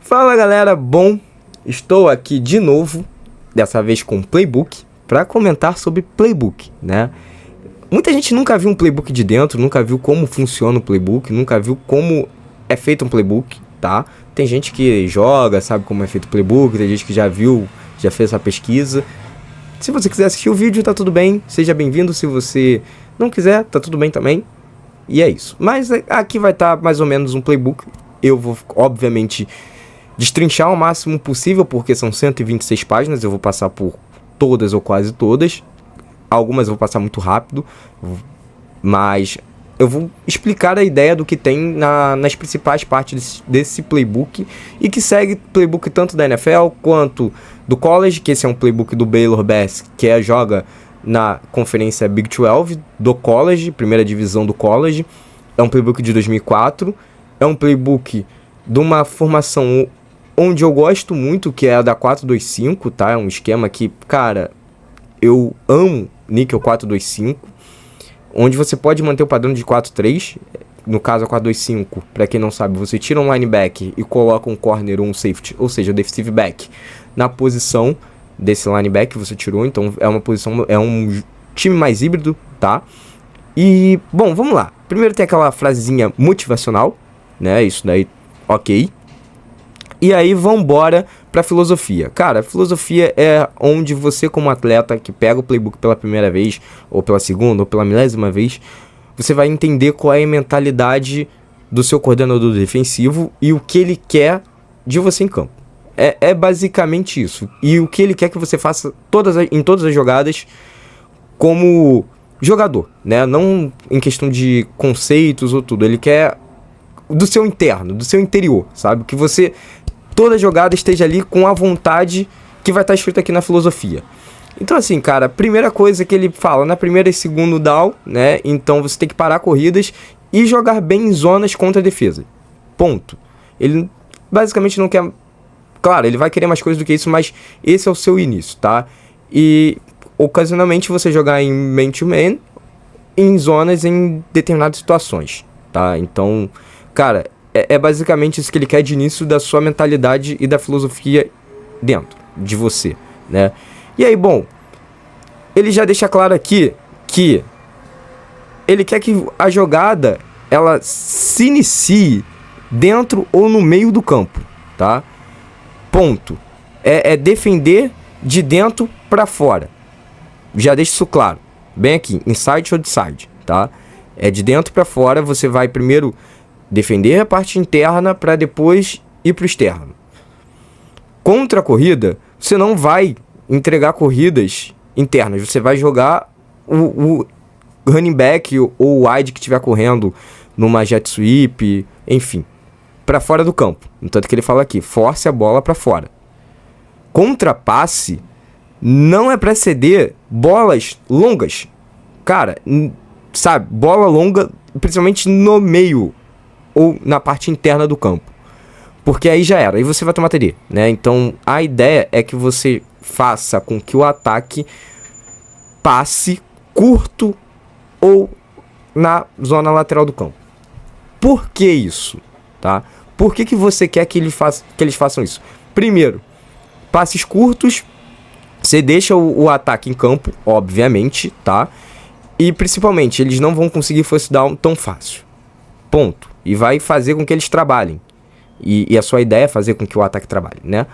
Fala galera, bom, estou aqui de novo, dessa vez com Playbook, para comentar sobre Playbook, né? Muita gente nunca viu um Playbook de dentro, nunca viu como funciona o Playbook, nunca viu como é feito um Playbook, tá? Tem gente que joga, sabe como é feito o Playbook, tem gente que já viu, já fez essa pesquisa. Se você quiser assistir o vídeo, tá tudo bem, seja bem-vindo. Se você não quiser, tá tudo bem também. E é isso. Mas aqui vai estar mais ou menos um Playbook. Eu vou, obviamente, destrinchar o máximo possível, porque são 126 páginas, eu vou passar por todas ou quase todas. Algumas eu vou passar muito rápido, mas eu vou explicar a ideia do que tem nas principais partes desse playbook, e que segue playbook tanto da NFL quanto do college, que esse é um playbook do Baylor Bears, que joga na conferência Big 12 do college, primeira divisão do college. É um playbook de 2004, é um playbook de uma formação onde eu gosto muito, que é a da 4-2-5, tá? É um esquema que, cara, eu amo níquel 4-2-5, onde você pode manter o padrão de 4-3, no caso a 4-2-5, para quem não sabe, você tira um linebacker e coloca um corner ou um safety, ou seja, defensive back, na posição desse linebacker que você tirou. Então é uma posição, é um time mais híbrido, tá? E, bom, vamos lá. Primeiro tem aquela frasezinha motivacional, né? Isso daí, ok. E aí vambora pra filosofia. Cara, a filosofia é onde você, como atleta que pega o playbook pela primeira vez, ou pela segunda, ou pela milésima vez, você vai entender qual é a mentalidade do seu coordenador defensivo e o que ele quer de você em campo. É basicamente isso. E o que ele quer que você faça em todas as jogadas como jogador, né? Não em questão de conceitos ou tudo. Ele quer do seu interno, do seu interior, sabe? Que você, toda jogada, esteja ali com a vontade que vai estar escrito aqui na filosofia. Então assim, cara, a primeira coisa que ele fala na primeira e segundo down, né? Então você tem que parar corridas e jogar bem em zonas contra a defesa. Ponto. Ele basicamente não quer... Claro, ele vai querer mais coisas do que isso, mas esse é o seu início, tá? E ocasionalmente você jogar em man-to-man em zonas, em determinadas situações, tá? Então, cara, é basicamente isso que ele quer de início da sua mentalidade e da filosofia dentro de você, né? E aí, bom, ele já deixa claro aqui que ele quer que a jogada, ela se inicie dentro ou no meio do campo, tá? Ponto. É defender de dentro para fora. Já deixa isso claro. Bem aqui, inside ou outside, tá? É de dentro para fora. Você vai primeiro defender a parte interna para depois ir pro externo. Contra a corrida, você não vai entregar corridas internas. Você vai jogar o running back ou o wide que estiver correndo numa jet sweep, enfim, para fora do campo. Tanto que ele fala aqui, force a bola para fora. Contra passe não é para ceder bolas longas. Cara, sabe, bola longa, principalmente no meio ou na parte interna do campo. Porque aí já era, aí você vai tomar TD, né? Então a ideia é que você faça com que o ataque passe curto ou na zona lateral do campo. Por que isso, tá? Por que você quer que eles façam isso? Primeiro, passes curtos, você deixa o ataque em campo, obviamente, tá? E principalmente, eles não vão conseguir first down tão fácil. Ponto. E vai fazer com que eles trabalhem. E a sua ideia é fazer com que o ataque trabalhe, né?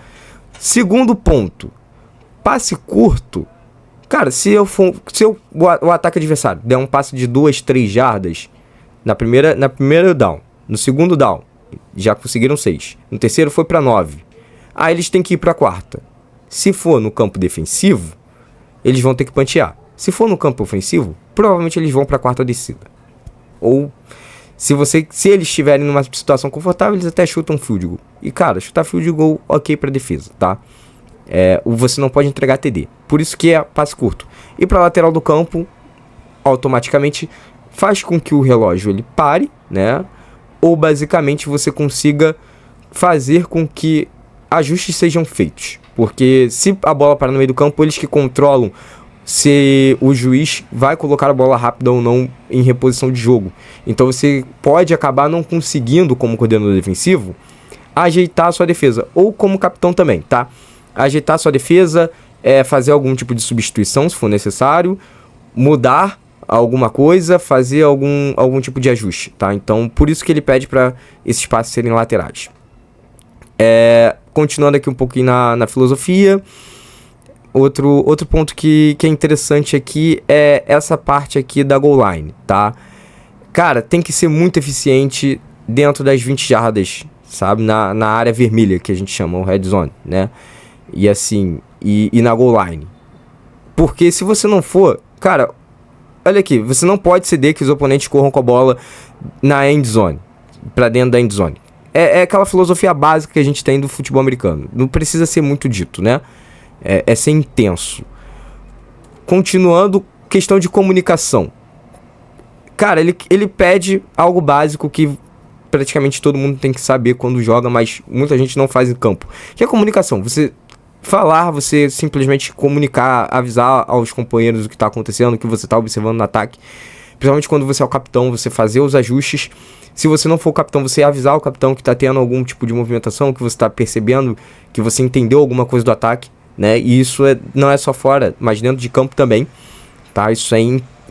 Segundo ponto, passe curto. Cara, se o ataque adversário der um passe de 2-3 jardas na primeira down, no segundo down, já conseguiram 6. No terceiro foi para 9. Aí eles têm que ir para a quarta. Se for no campo defensivo, eles vão ter que puntear. Se for no campo ofensivo, provavelmente eles vão para a quarta descida. Ou se eles estiverem numa situação confortável, eles até chutam field goal. E cara, chutar field goal ok para defesa, tá? Você não pode entregar TD. Por isso que é passe curto. E para lateral do campo, automaticamente faz com que o relógio ele pare, né? Ou basicamente você consiga fazer com que ajustes sejam feitos. Porque se a bola parar no meio do campo, eles que controlam se o juiz vai colocar a bola rápida ou não em reposição de jogo. Então você pode acabar não conseguindo, como coordenador defensivo, ajeitar a sua defesa, ou como capitão também, tá? Ajeitar a sua defesa, fazer algum tipo de substituição, se for necessário, mudar alguma coisa, fazer algum tipo de ajuste, tá? Então, por isso que ele pede para esses passes serem laterais. Continuando aqui um pouquinho na filosofia, outro ponto que é interessante aqui é essa parte aqui da goal line, tá? Cara, tem que ser muito eficiente dentro das 20 jardas, sabe? Na área vermelha, que a gente chama, o red zone, né? E assim, e na goal line. Porque se você não for... Cara, olha aqui, você não pode ceder que os oponentes corram com a bola na end zone, pra dentro da end zone. É aquela filosofia básica que a gente tem do futebol americano. Não precisa ser muito dito, né? É ser intenso. Continuando, questão de comunicação. Cara, ele pede algo básico que praticamente todo mundo tem que saber quando joga, mas muita gente não faz em campo. Que é a comunicação. Você falar, você simplesmente comunicar, avisar aos companheiros o que está acontecendo, o que você está observando no ataque. Principalmente quando você é o capitão, você fazer os ajustes. Se você não for o capitão, você avisar o capitão que está tendo algum tipo de movimentação, que você está percebendo, que você entendeu alguma coisa do ataque, né? E isso não é só fora, mas dentro de campo também, tá? Isso é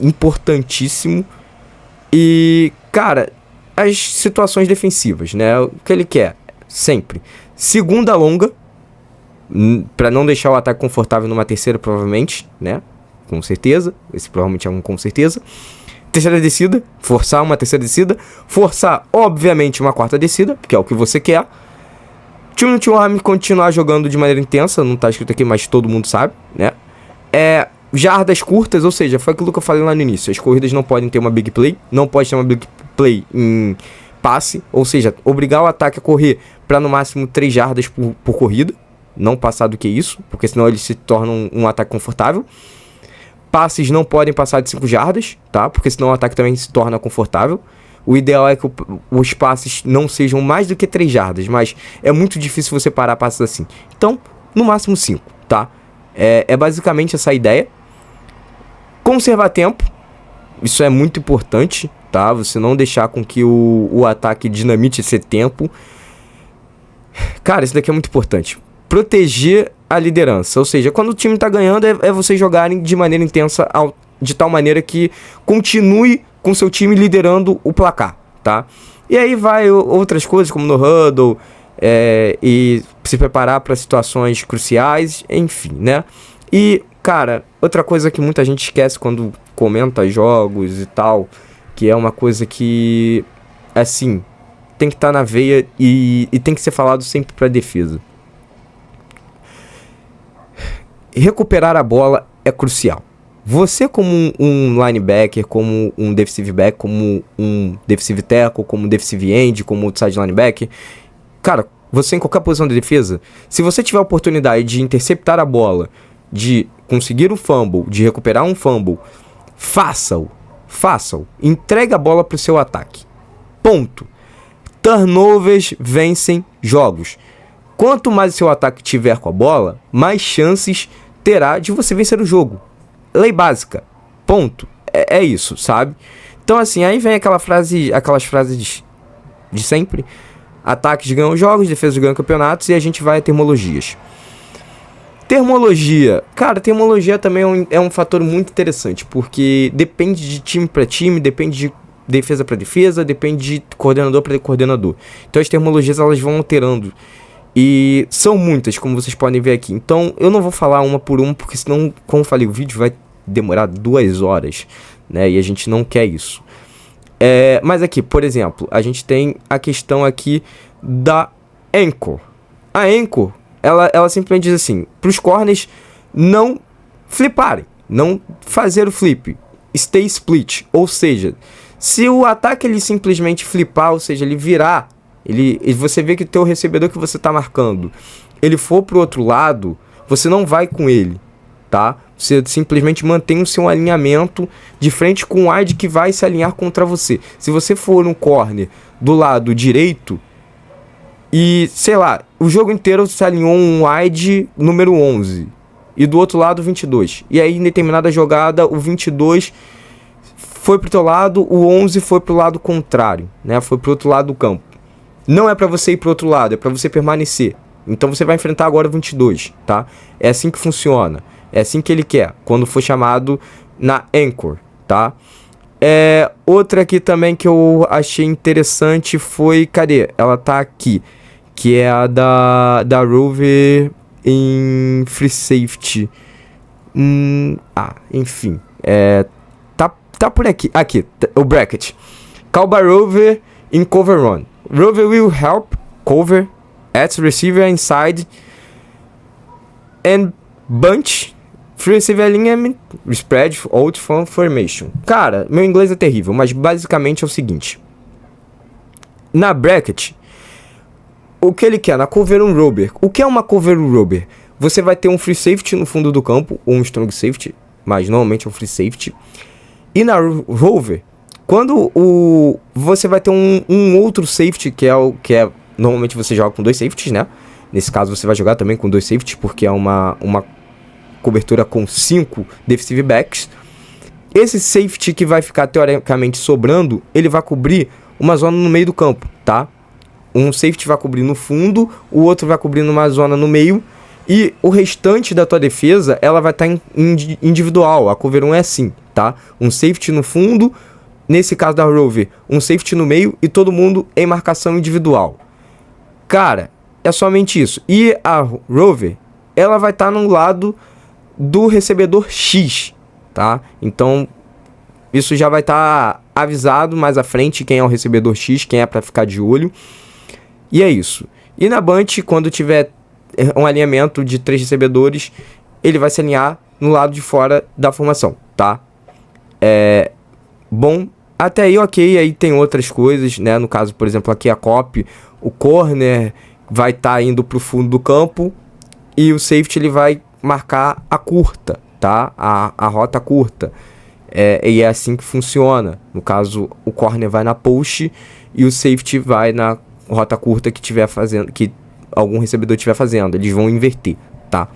importantíssimo. E, cara, as situações defensivas, né? O que ele quer, sempre. Segunda longa, para não deixar o ataque confortável numa terceira, provavelmente, né? Com certeza. Esse provavelmente é um com certeza. Terceira descida, forçar uma terceira descida. Forçar, obviamente, uma quarta descida, que é o que você quer. Tio Army continuar jogando de maneira intensa, não tá escrito aqui, mas todo mundo sabe, né? Jardas curtas, ou seja, foi aquilo que eu falei lá no início. As corridas não podem ter uma big play, não pode ter uma big play em passe, ou seja, obrigar o ataque a correr para no máximo 3 jardas por corrida, não passar do que isso, porque senão ele se torna um ataque confortável. Passes não podem passar de 5 jardas, tá? Porque senão o ataque também se torna confortável. O ideal é que os passes não sejam mais do que 3 jardas, mas é muito difícil você parar passes assim. Então, no máximo 5, tá? É basicamente essa a ideia. Conservar tempo, isso é muito importante, tá? Você não deixar com que o ataque dinamite esse tempo. Cara, isso daqui é muito importante. Proteger a liderança, ou seja, quando o time tá ganhando, é vocês jogarem de maneira intensa, de tal maneira que continue com seu time liderando o placar, tá? E aí vai outras coisas, como no huddle, e se preparar para situações cruciais, enfim, né? E, cara, outra coisa que muita gente esquece quando comenta jogos e tal, que é uma coisa que, assim, tem que estar na veia e tem que ser falado sempre pra defesa. Recuperar a bola é crucial. Você como um linebacker, como um defensive back, como um defensive tackle, como um defensive end, como outside linebacker, cara, você em qualquer posição de defesa, se você tiver a oportunidade de interceptar a bola, de conseguir o fumble, de recuperar um fumble, faça-o. Entregue a bola para o seu ataque. Ponto. Turnovers vencem jogos. Quanto mais o seu ataque tiver com a bola, mais chances terá de você vencer o jogo. Lei básica. Ponto. É isso, sabe? Então, assim, aí vem aquelas frases de sempre. Ataques ganham jogos, defesas ganham campeonatos e a gente vai a termologias. Termologia. Cara, termologia também é um fator muito interessante, porque depende de time para time, depende de defesa para defesa, depende de coordenador para coordenador. Então as termologias elas vão alterando. E são muitas, como vocês podem ver aqui. Então eu não vou falar uma por uma, porque senão, como eu falei, o vídeo vai demorar 2 horas, né? E a gente não quer isso. Mas aqui, por exemplo, a gente tem a questão aqui da anchor. A anchor, ela simplesmente diz assim, para os corners não fliparem, não fazer o flip, stay split. Ou seja, se o ataque ele simplesmente flipar, ou seja, ele virar, você vê que o teu recebedor que você está marcando, ele for pro outro lado, você não vai com ele, tá? Você simplesmente mantém o seu alinhamento de frente com o wide que vai se alinhar contra você. Se você for no corner do lado direito e, sei lá, o jogo inteiro se alinhou um wide número 11 e do outro lado 22. E aí em determinada jogada o 22 foi pro teu lado, o 11 foi pro lado contrário, né? Foi pro outro lado do campo. não é pra você ir pro outro lado, é pra você permanecer. Então você vai enfrentar agora o 22, tá? É assim que funciona. É assim que ele quer, quando for chamado na Anchor, tá? Outra aqui também que eu achei interessante foi... Cadê? Ela tá aqui. Que é a da Rover em Free Safety. Enfim. Tá por aqui. Aqui, o bracket. Call by Rover in cover run. Rover will help cover at receiver inside and bunch free receiver alignment spread out from formation. Cara, meu inglês é terrível, mas basicamente é o seguinte. Na bracket, o que ele quer? Na cover run rover. O que é uma cover run rover? Você vai ter um free safety no fundo do campo, ou um strong safety, mas normalmente é um free safety. E na rover, quando você vai ter um outro safety, que é normalmente você joga com 2 safeties, né? Nesse caso você vai jogar também com 2 safeties, porque é uma cobertura com 5 defensive backs. Esse safety que vai ficar teoricamente sobrando, ele vai cobrir uma zona no meio do campo, tá? Um safety vai cobrir no fundo, o outro vai cobrir numa zona no meio, e o restante da tua defesa, ela vai estar individual. A cover 1 é assim, tá? Um safety no fundo, nesse caso da Rover, um safety no meio e todo mundo em marcação individual. Cara, é somente isso. E a Rover, ela vai estar no lado do recebedor X, tá? Então, isso já vai estar avisado mais à frente quem é o recebedor X, quem é para ficar de olho. E é isso. E na bunch, quando tiver um alinhamento de 3 recebedores, ele vai se alinhar no lado de fora da formação, tá? Bom, até aí ok, aí tem outras coisas, né? No caso, por exemplo, aqui a copy, o corner vai estar indo pro fundo do campo e o safety ele vai marcar a curta, tá? A rota curta. E é assim que funciona. No caso, o corner vai na post e o safety vai na rota curta que tiver fazendo, que algum recebedor estiver fazendo. Eles vão inverter, tá?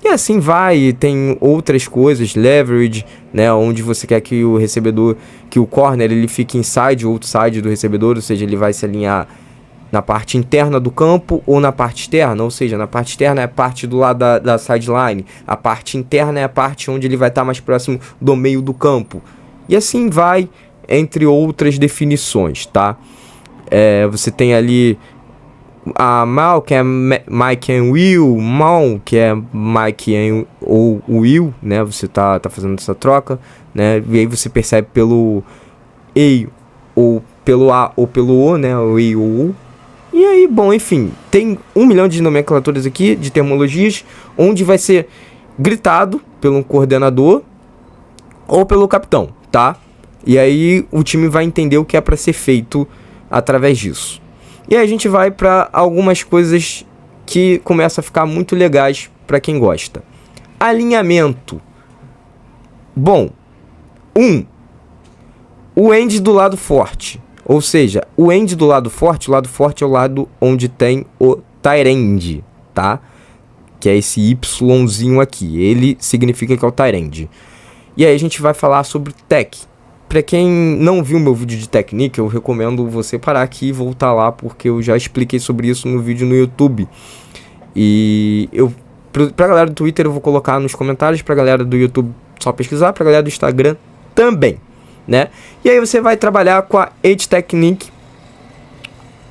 E assim vai, tem outras coisas, leverage, né, onde você quer que o recebedor, que o corner, ele fique inside ou outside do recebedor, ou seja, ele vai se alinhar na parte interna do campo ou na parte externa, ou seja, na parte externa é a parte do lado da sideline, a parte interna é a parte onde ele vai estar mais próximo do meio do campo. E assim vai, entre outras definições, tá? Você tem ali a Mal, que é Mike and Will, Mal, que é Mike and ou Will, né? Você tá fazendo essa troca, né? E aí você percebe pelo E ou pelo A ou pelo O, né? O E ou O. E aí, bom, enfim, tem 1 milhão de nomenclaturas aqui, de terminologias, onde vai ser gritado pelo coordenador ou pelo capitão, tá? E aí o time vai entender o que é para ser feito através disso. E aí a gente vai para algumas coisas que começam a ficar muito legais para quem gosta. Alinhamento. Bom, o end do lado forte. Ou seja, o end do lado forte é o lado onde tem o tight end, tá? Que é esse Yzinho aqui. Ele significa que é o tight end. E aí a gente vai falar sobre tech. Para quem não viu meu vídeo de técnica, eu recomendo você parar aqui e voltar lá, porque eu já expliquei sobre isso no vídeo no YouTube. E pra galera do Twitter eu vou colocar nos comentários, pra galera do YouTube só pesquisar, pra galera do Instagram também, né? E aí você vai trabalhar com a Edge Technique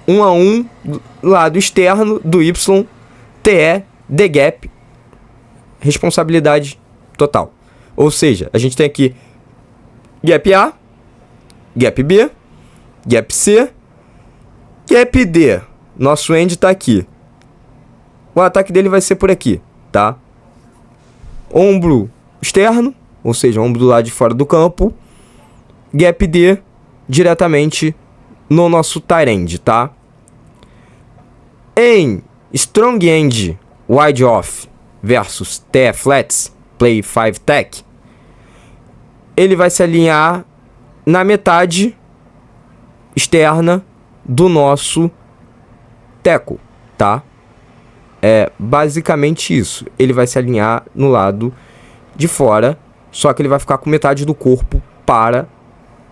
1 a 1, lado externo do Y, TE, The Gap, responsabilidade total. Ou seja, a gente tem aqui Gap A, Gap B, Gap C, Gap D. Nosso end tá aqui. O ataque dele vai ser por aqui, tá? Ombro externo, ou seja, ombro do lado de fora do campo. Gap D, diretamente no nosso tight end, tá? Em Strong End Wide Off versus TE Flats, Play 5 Tech, ele vai se alinhar na metade externa do nosso tackle, tá? É basicamente isso. Ele vai se alinhar no lado de fora, só que ele vai ficar com metade do corpo para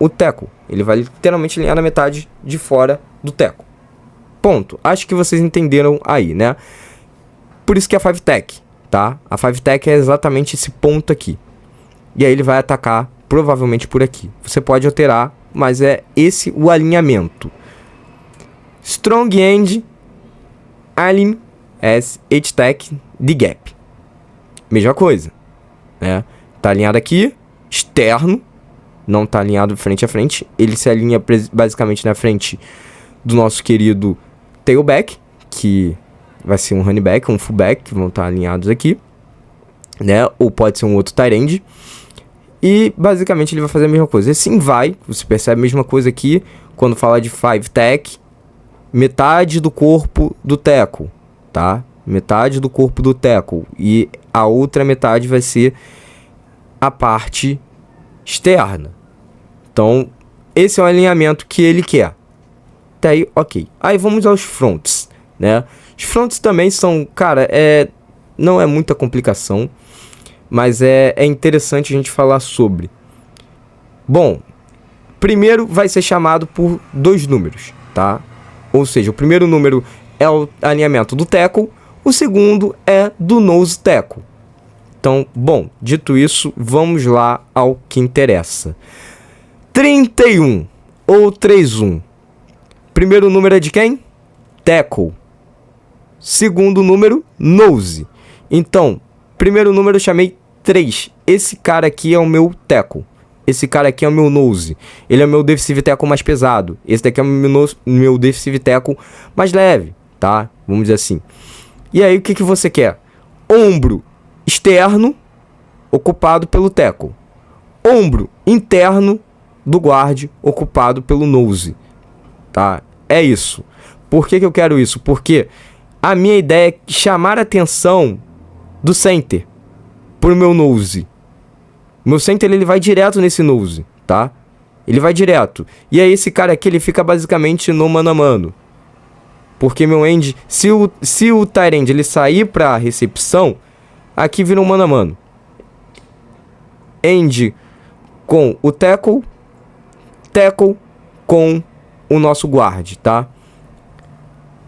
o tackle. Ele vai literalmente alinhar na metade de fora do tackle, Ponto. Acho que vocês entenderam aí, né? Por isso que é a 5-Tech, tá? A 5-Tech é exatamente esse ponto aqui. E aí ele vai atacar provavelmente por aqui. Você pode alterar, mas é esse o alinhamento. Strong End, Align as H-Tech de Gap. Mesma coisa, né? Tá alinhado aqui, externo, não tá alinhado frente a frente. Ele se alinha basicamente na frente do nosso querido tailback, que vai ser um running back, um fullback, que vão estar alinhados aqui, né? Ou pode ser um outro tight end. E basicamente ele vai fazer a mesma coisa. Assim vai, você percebe a mesma coisa aqui quando fala de 5-Tech, metade do corpo do tackle, tá? Metade do corpo do tackle. E a outra metade vai ser a parte externa. Então, esse é o alinhamento que ele quer. Até aí, ok. Aí vamos aos fronts, né? Os fronts também são, cara, não é muita complicação, mas é interessante a gente falar sobre. Bom, primeiro vai ser chamado por 2 números, tá? Ou seja, o primeiro número é o alinhamento do tackle, o segundo é do nose tackle. Então, bom, dito isso, vamos lá ao que interessa. 31 ou 3-1. Primeiro número é de quem? Tackle. Segundo número, nose. Então, primeiro número eu chamei 3. Esse cara aqui é o meu tackle. Esse cara aqui é o meu nose. Ele é o meu defensive tackle mais pesado. Esse daqui é o meu defensive tackle mais leve, tá? Vamos dizer assim. E aí, o que você quer? Ombro externo ocupado pelo tackle. Ombro interno do guard ocupado pelo nose, tá? É isso. Por que eu quero isso? Porque a minha ideia é chamar a atenção do center pro meu nose. Meu center, ele vai direto nesse nose, tá? Ele vai direto. E aí esse cara aqui, ele fica basicamente no mano a mano. Porque meu end, se o tight end ele sair pra recepção, aqui vira um mano a mano. End com o tackle, tackle com o nosso guard, tá?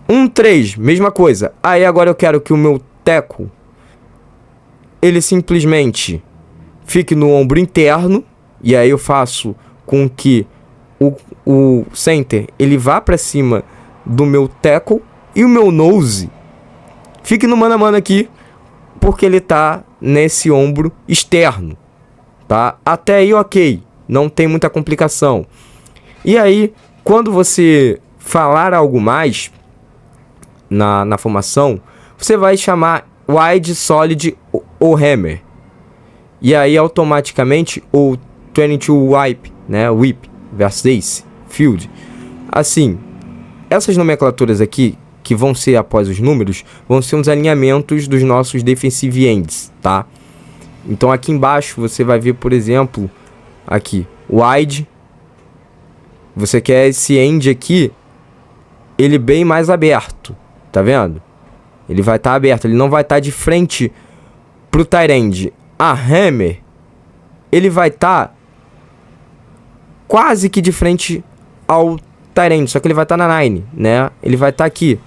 1-3, mesma coisa. Aí agora eu quero que o meu tackle ele simplesmente fique no ombro interno, e aí eu faço com que o center ele vá para cima do meu tackle e o meu nose fique no mano a mano aqui, porque ele tá nesse ombro externo, tá? Até aí ok, não tem muita complicação. E aí, quando você falar algo mais na formação, você vai chamar wide, solid ou hammer. E aí automaticamente o 22 wipe, né, whip versus ace, field. Assim, essas nomenclaturas aqui que vão ser após os números, vão ser os alinhamentos dos nossos defensive ends, tá? Então aqui embaixo você vai ver, por exemplo, aqui, wide. Você quer esse end aqui, ele bem mais aberto, tá vendo? Ele vai estar aberto, ele não vai estar de frente pro tight end. A hammer, ele vai estar quase que de frente ao tight end, só que ele vai estar na 9, né? Ele vai estar aqui,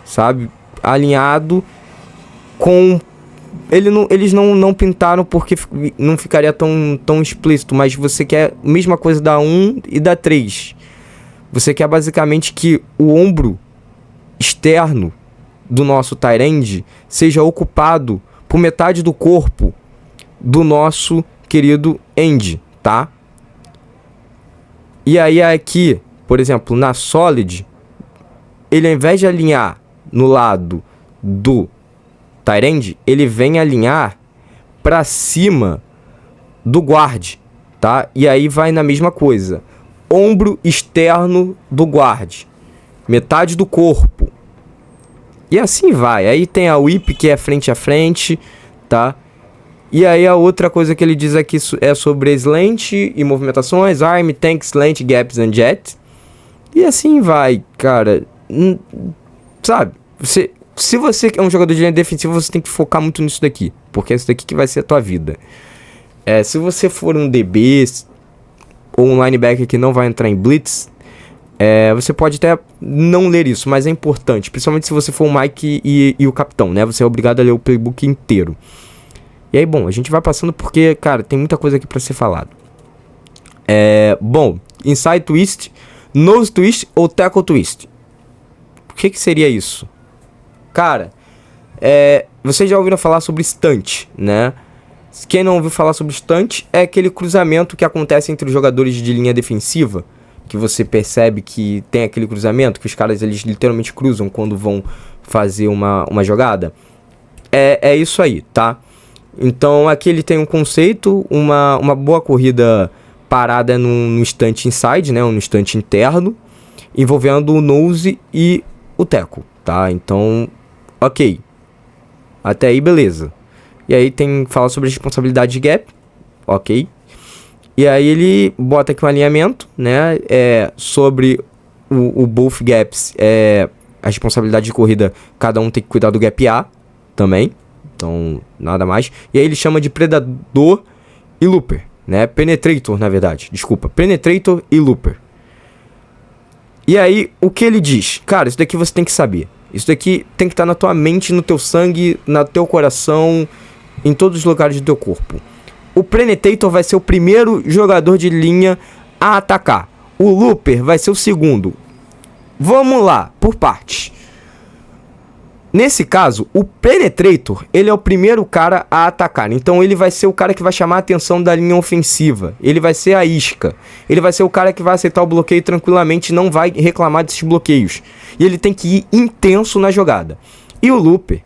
sabe? Alinhado com... Eles não pintaram porque não ficaria tão explícito, mas você quer a mesma coisa da 1 e da 3. Você quer basicamente que o ombro externo do nosso tight end seja ocupado por metade do corpo do nosso querido end, tá? E aí aqui, por exemplo, na solid, ele ao invés de alinhar no lado do tight end, ele vem alinhar para cima do guard, tá? E aí vai na mesma coisa. Ombro externo do guard, metade do corpo. E assim vai. Aí tem a whip, que é frente a frente, tá? E aí a outra coisa que ele diz aqui é sobre slant e movimentações, arm, tank, slant, gaps and jet. E assim vai, cara. Sabe? Se você é um jogador de linha defensiva, você tem que focar muito nisso daqui, porque é isso daqui que vai ser a tua vida. Se você for um DB ou um linebacker que não vai entrar em blitz, Você pode até não ler isso, mas é importante, principalmente se você for o Mike e o capitão, né? Você é obrigado a ler o playbook inteiro. E aí, bom, a gente vai passando porque, cara, tem muita coisa aqui pra ser falado. Bom, inside twist, nose twist ou tackle twist. O que seria isso? Cara, vocês já ouviram falar sobre stunt, né? Quem não ouviu falar sobre stunt é aquele cruzamento que acontece entre os jogadores de linha defensiva, que você percebe que tem aquele cruzamento, que os caras eles literalmente cruzam quando vão fazer uma jogada. É isso aí, tá? Então aqui ele tem um conceito, uma boa corrida parada no stunt inside, né? No stunt interno, envolvendo o nose e o tackle, tá? Então, ok. Até aí, beleza. E aí fala sobre a responsabilidade de gap, ok. E aí ele bota aqui um alinhamento, né? Sobre o both gaps, a responsabilidade de corrida, cada um tem que cuidar do gap A também. Então, nada mais. E aí ele chama de predador e looper, né? Penetrator, na verdade. Desculpa. Penetrator e looper. E aí, o que ele diz? Cara, isso daqui você tem que saber. Isso daqui tem que estar na tua mente, no teu sangue, no teu coração, em todos os lugares do teu corpo. O Penetrator vai ser o primeiro jogador de linha a atacar. O Looper vai ser o segundo. Vamos lá, por partes. Nesse caso, o Penetrator, ele é o primeiro cara a atacar. Então ele vai ser o cara que vai chamar a atenção da linha ofensiva. Ele vai ser a isca. Ele vai ser o cara que vai aceitar o bloqueio tranquilamente e não vai reclamar desses bloqueios. E ele tem que ir intenso na jogada. E o Looper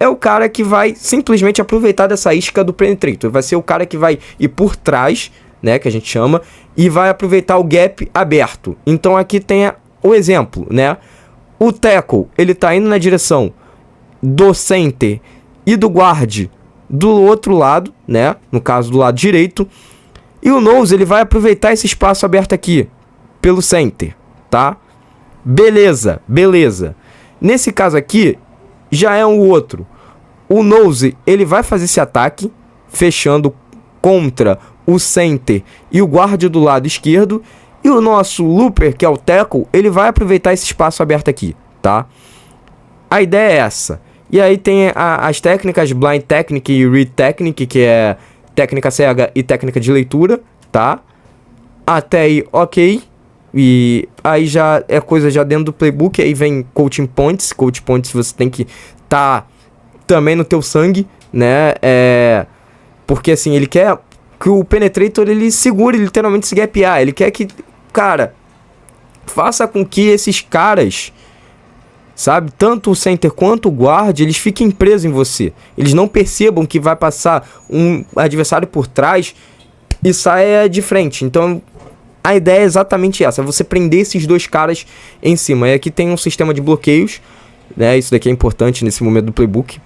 é o cara que vai simplesmente aproveitar dessa isca do Penetrator. Vai ser o cara que vai ir por trás, né, que a gente chama, e vai aproveitar o gap aberto. Então aqui tem o exemplo, né? O tackle, ele tá indo na direção do center e do guard do outro lado, né? No caso do lado direito. E o nose, ele vai aproveitar esse espaço aberto aqui pelo center, tá? Beleza, beleza. Nesse caso aqui, já é um outro. O nose, ele vai fazer esse ataque, fechando contra o center e o guard do lado esquerdo. E o nosso looper, que é o tackle, ele vai aproveitar esse espaço aberto aqui, tá? A ideia é essa. E aí tem as técnicas Blind Technique e Read Technique, que é técnica cega e técnica de leitura, tá? Até aí, ok. E aí já é coisa já dentro do playbook. Aí vem Coaching Points. Coaching Points você tem que tá também no teu sangue, né? Porque assim, ele quer que o Penetrator, ele segure literalmente esse gap A. Ele quer que, cara, faça com que esses caras, sabe, tanto o center quanto o guard, eles fiquem presos em você. Eles não percebam que vai passar um adversário por trás e saia de frente. Então, a ideia é exatamente essa. É você prender esses dois caras em cima. E aqui tem um sistema de bloqueios, né? Isso daqui é importante nesse momento do playbook.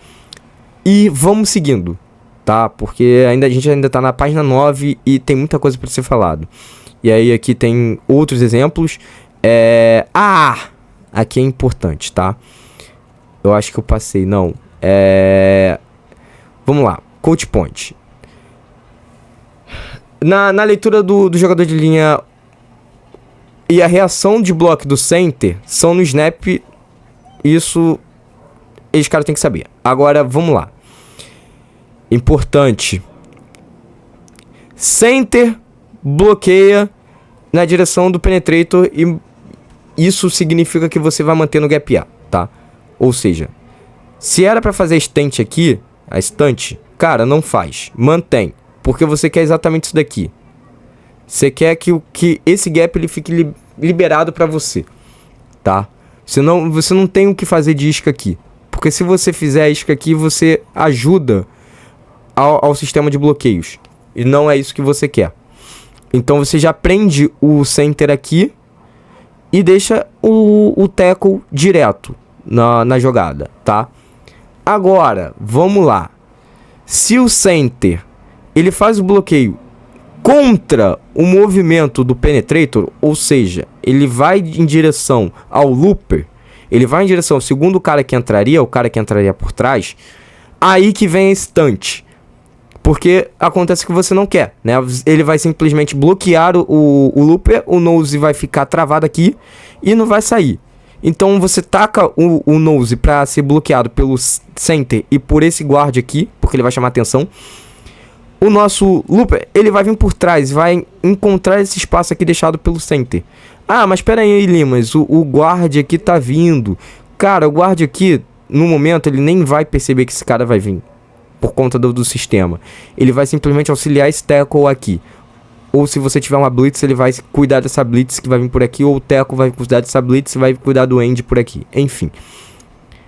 E vamos seguindo, tá? Porque a gente ainda tá na página 9 e tem muita coisa para ser falado. E aí aqui tem outros exemplos. Aqui é importante, tá? Eu acho que eu passei, não. Vamos lá, Coach Point. Na leitura do jogador de linha e a reação de bloco do center são no snap. Isso, eles caras têm que saber. Agora, vamos lá. Importante. Center bloqueia na direção do Penetrator e isso significa que você vai manter no gap A, tá? Ou seja, se era pra fazer stunt aqui, a stunt, cara, não faz. Mantém. Porque você quer exatamente isso daqui. Você quer que esse gap ele fique liberado pra você, tá? Senão você não tem o que fazer de isca aqui. Porque se você fizer a isca aqui, você ajuda ao sistema de bloqueios. E não é isso que você quer. Então você já prende o center aqui e deixa o tackle direto na jogada, tá? Agora, vamos lá. Se o center ele faz o bloqueio contra o movimento do Penetrator, ou seja, ele vai em direção ao looper, ele vai em direção ao segundo cara que entraria, o cara que entraria por trás, aí que vem a stunt. Porque acontece que você não quer, né? Ele vai simplesmente bloquear o looper, o nose vai ficar travado aqui e não vai sair. Então você taca o nose para ser bloqueado pelo center e por esse guard aqui, porque ele vai chamar atenção. O nosso looper, ele vai vir por trás, vai encontrar esse espaço aqui deixado pelo center. Ah, mas espera aí, Limas, o guard aqui tá vindo. Cara, o guard aqui, no momento, ele nem vai perceber que esse cara vai vir, por conta do sistema. Ele vai simplesmente auxiliar esse tackle aqui. Ou se você tiver uma blitz, ele vai cuidar dessa blitz que vai vir por aqui, ou o tackle vai cuidar dessa blitz e vai cuidar do end por aqui. Enfim.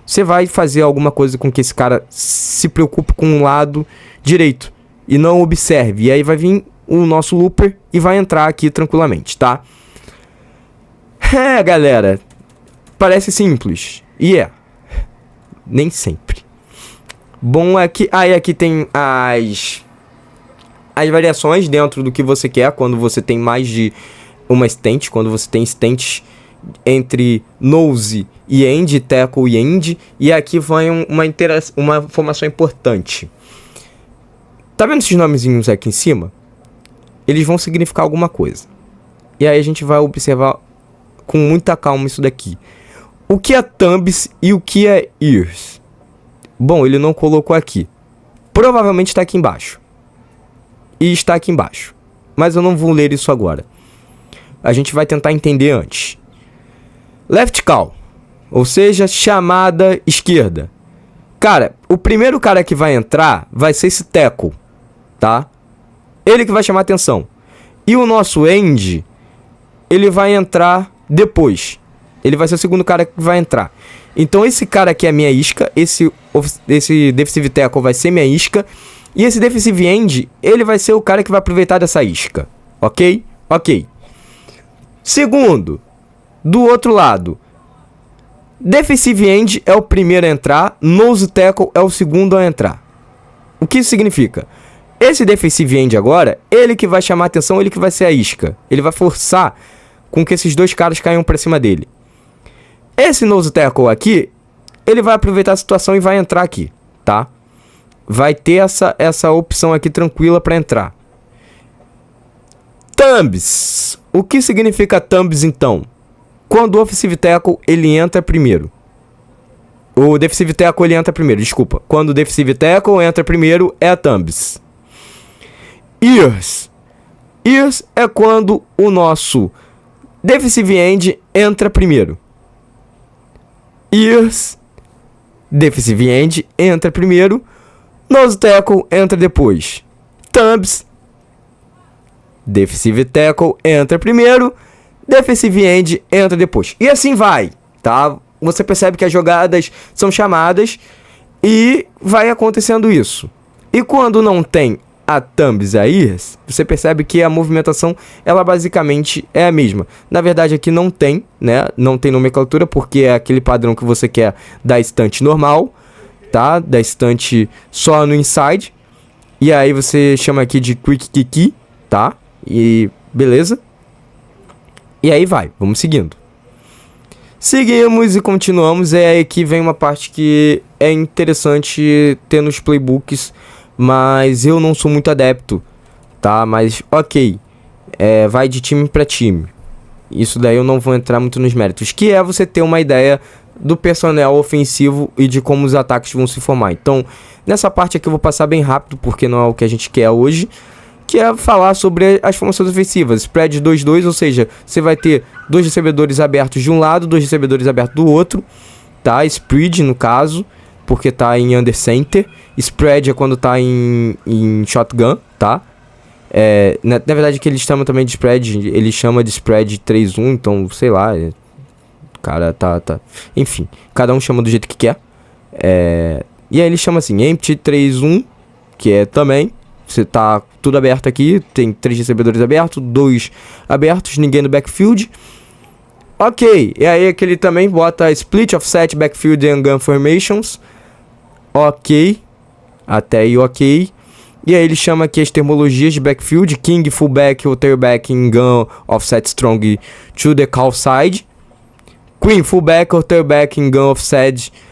Você vai fazer alguma coisa com que esse cara se preocupe com o lado direito e não observe. E aí vai vir o nosso looper e vai entrar aqui tranquilamente, tá? É, galera. Parece simples. E é. Nem sempre. Bom, aqui, aqui tem as variações dentro do que você quer. Quando você tem mais de uma stent. Quando você tem stents entre nose e end, tackle e end. E aqui vai uma informação importante. Tá vendo esses nomezinhos aqui em cima? Eles vão significar alguma coisa. E aí a gente vai observar com muita calma isso daqui. O que é thumbs e o que é ears? Bom, ele não colocou aqui. Provavelmente está aqui embaixo. E está aqui embaixo. Mas eu não vou ler isso agora. A gente vai tentar entender antes. Left call. Ou seja, chamada esquerda. Cara, o primeiro cara que vai entrar vai ser esse tackle. Tá? Ele que vai chamar atenção. E o nosso end, ele vai entrar depois. Ele vai ser o segundo cara que vai entrar. Então esse cara aqui é minha isca. Esse defensive tackle vai ser minha isca. E esse defensive end, ele vai ser o cara que vai aproveitar dessa isca. Ok? Ok. Segundo, do outro lado, defensive end é o primeiro a entrar. Nose tackle é o segundo a entrar. O que isso significa? Esse defensive end agora, ele que vai chamar atenção, ele que vai ser a isca. Ele vai forçar com que esses dois caras caiam pra cima dele. Esse nose tackle aqui, ele vai aproveitar a situação e vai entrar aqui, tá? Vai ter essa opção aqui tranquila pra entrar. Thumbs. O que significa thumbs então? Quando o offensive tackle, ele entra primeiro. O defensive tackle, ele entra primeiro, desculpa. Quando o defensive tackle entra primeiro, é a thumbs. Ears. Ears é quando o nosso defensive end entra primeiro. Ears, defensive end entra primeiro. Nose tackle entra depois. Thumbs, defensive tackle entra primeiro. Defensive end entra depois. E assim vai, tá? Você percebe que as jogadas são chamadas e vai acontecendo isso. E quando não tem a thumbs e a ears, você percebe que a movimentação, ela basicamente é a mesma. Na verdade aqui não tem, né? Não tem nomenclatura porque é aquele padrão que você quer da estante normal, tá? Da estante só no inside. E aí você chama aqui de quick key, tá? E beleza? E aí vai, vamos seguindo. Seguimos e continuamos. E aí aqui vem uma parte que é interessante ter nos playbooks, mas eu não sou muito adepto, tá? Mas ok, vai de time para time. Isso daí eu não vou entrar muito nos méritos, que é você ter uma ideia do personnel ofensivo e de como os ataques vão se formar. Então, nessa parte aqui eu vou passar bem rápido, porque não é o que a gente quer hoje, que é falar sobre as formações ofensivas. Spread 2-2, ou seja, você vai ter dois recebedores abertos de um lado, dois recebedores abertos do outro, tá? Spread, no caso, porque tá em under center. Spread é quando tá em shotgun, tá? Na verdade, que eles chamam também de spread, ele chama de spread 3-1, então, sei lá, cara, tá. Enfim, cada um chama do jeito que quer. E aí ele chama assim, empty 3-1, que é também, você tá tudo aberto aqui, tem 3 recebedores abertos, 2 abertos, ninguém no backfield. Ok, e aí que ele também bota split, offset, backfield and gun formations. Ok, até aí ok. E aí ele chama aqui as termologias de backfield, king, fullback, ou tailback in gun, offset strong to the call side. Queen, fullback, or tailback in gun,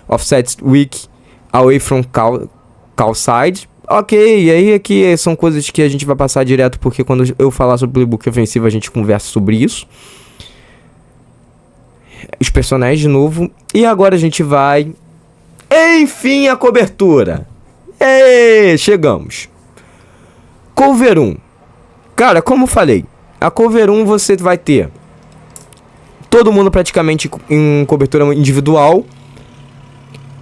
offset weak away from call side. Ok, e aí aqui são coisas que a gente vai passar direto, porque quando eu falar sobre playbook ofensivo a gente conversa sobre isso. Os personagens de novo. E agora a gente vai... Enfim, a cobertura. Ei, chegamos. Cover 1. Cara, como eu falei, a Cover 1 você vai ter todo mundo praticamente em cobertura individual.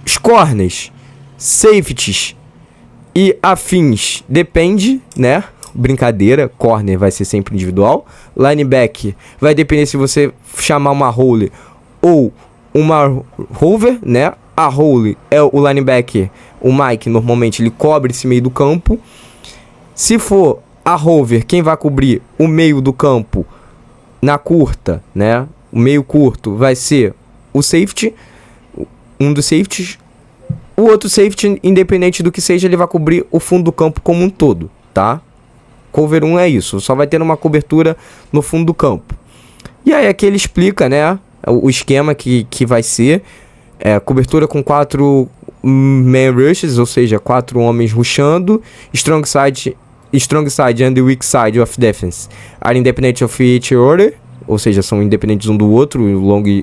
Os corners, safeties e afins, depende, né? Brincadeira, corner vai ser sempre individual. Linebacker vai depender se você chamar uma hole ou uma hover, né? A hole é o linebacker, o Mike normalmente ele cobre esse meio do campo. Se for a hover, quem vai cobrir o meio do campo na curta, né? O meio curto vai ser o safety, um dos safeties. O outro safety, independente do que seja, ele vai cobrir o fundo do campo como um todo, tá? Cover 1 é isso, só vai ter uma cobertura no fundo do campo. E aí aqui ele explica, né, o esquema que vai ser. Cobertura com 4 man rushes, ou seja, 4 homens rushando. Strong side and the weak side of defense are independent of each other, ou seja, são independentes um do outro,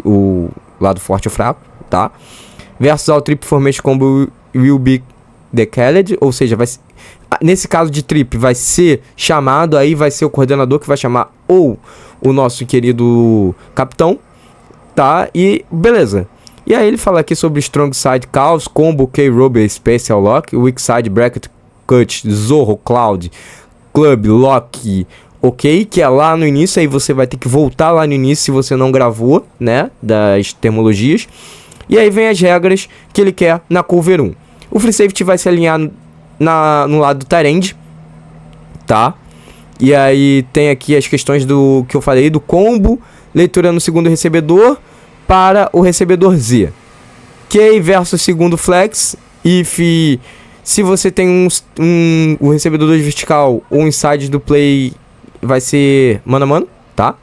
o lado forte e o fraco, tá? Versus all trip formation combo will be declared, ou seja, nesse caso de trip vai ser chamado, aí vai ser o coordenador que vai chamar ou o nosso querido capitão, tá? E beleza. E aí ele fala aqui sobre Strong Side Calls, Combo, K-Rober, Special Lock, Weak Side Bracket, Cut, Zorro, Cloud, Club, Lock, ok? Que é lá no início, aí você vai ter que voltar lá no início se você não gravou, né? Das termologias. E aí vem as regras que ele quer na Cover 1. O Free Safety vai se alinhar no lado do tight end, tá? E aí tem aqui as questões do que eu falei, do combo, leitura no segundo recebedor para o recebedor Z. K versus segundo flex, se você tem o recebedor 2 vertical, o inside do play vai ser mano a mano, tá?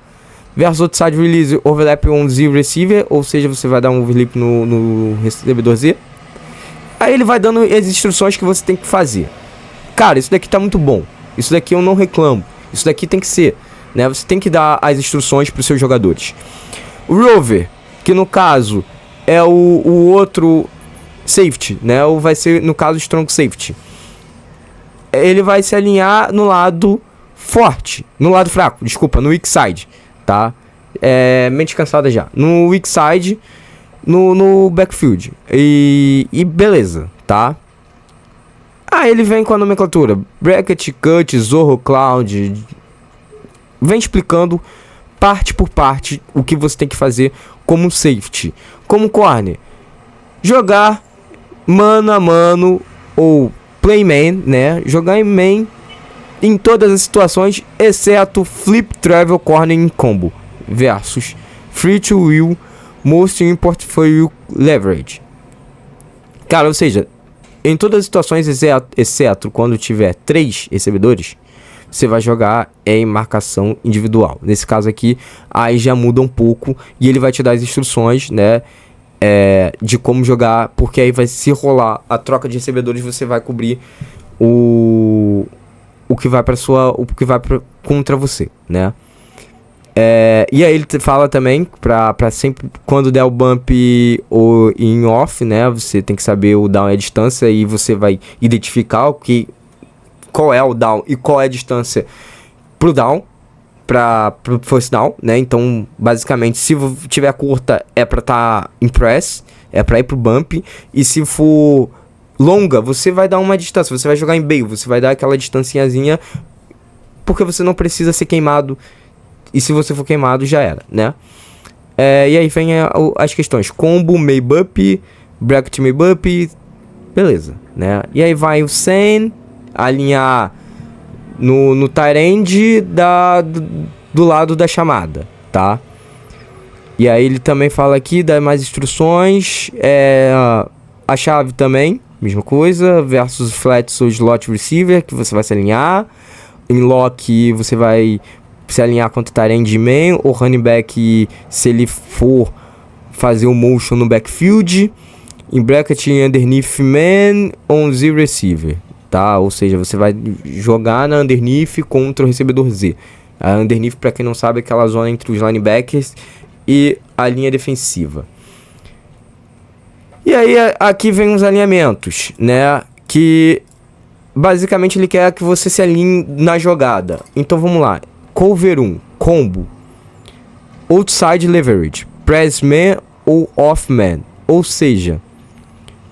Versus outside release, overlap on Z receiver, ou seja, você vai dar um overlap no recebedor Z. Aí ele vai dando as instruções que você tem que fazer. Cara, isso daqui tá muito bom. Isso daqui eu não reclamo. Isso daqui tem que ser, né? Você tem que dar as instruções para os seus jogadores. O rover, que no caso é o outro safety, né? Ou vai ser, no caso, strong safety. Ele vai se alinhar no lado forte. No lado fraco, desculpa, no weak side, tá? Mente cansada já. No weak side, no backfield. E beleza, tá? Aí ele vem com a nomenclatura. Bracket, Cut, Zorro, Cloud. Vem explicando parte por parte o que você tem que fazer como safety. Como corner, jogar mano a mano ou playman, né? Jogar em main em todas as situações, exceto flip travel corner em combo versus free to will most import for you leverage. Cara, ou seja, em todas as situações, exceto quando tiver 3 recebedores, você vai jogar em marcação individual. Nesse caso aqui, aí já muda um pouco e ele vai te dar as instruções, né, de como jogar, porque aí vai se rolar a troca de recebedores, você vai cobrir o que vai contra você, né? E aí ele fala também pra sempre, quando der o bump ou em off, né, você tem que saber o down e a distância, e você vai identificar qual é o down e qual é a distância pro down, pro first down, né? Então, basicamente, se tiver curta, é pra estar em press, é pra ir pro bump, e se for longa, você vai dar uma distância, você vai jogar em bail, você vai dar aquela distanciazinha, porque você não precisa ser queimado. E se você for queimado, já era, né? E aí vem as questões. Combo, Maybup, Bracket Maybup. Beleza, né? E aí vai o Sen alinhar no tight end do lado da chamada, tá? E aí ele também fala aqui, dá mais instruções. A chave também, mesma coisa. Versus flat ou slot receiver, que você vai se alinhar. Em lock, você vai se alinhar contra o tight end man, ou running back se ele for fazer o motion no backfield. Em bracket underneath man on Z receiver. tá? Ou seja, você vai jogar na underneath contra o recebedor Z. A underneath, para quem não sabe, é aquela zona entre os linebackers e a linha defensiva. E aí aqui vem os alinhamentos, né? Que basicamente ele quer que você se alinhe na jogada. Então vamos lá. Cover 1, combo, outside leverage, press man ou off man. Ou seja,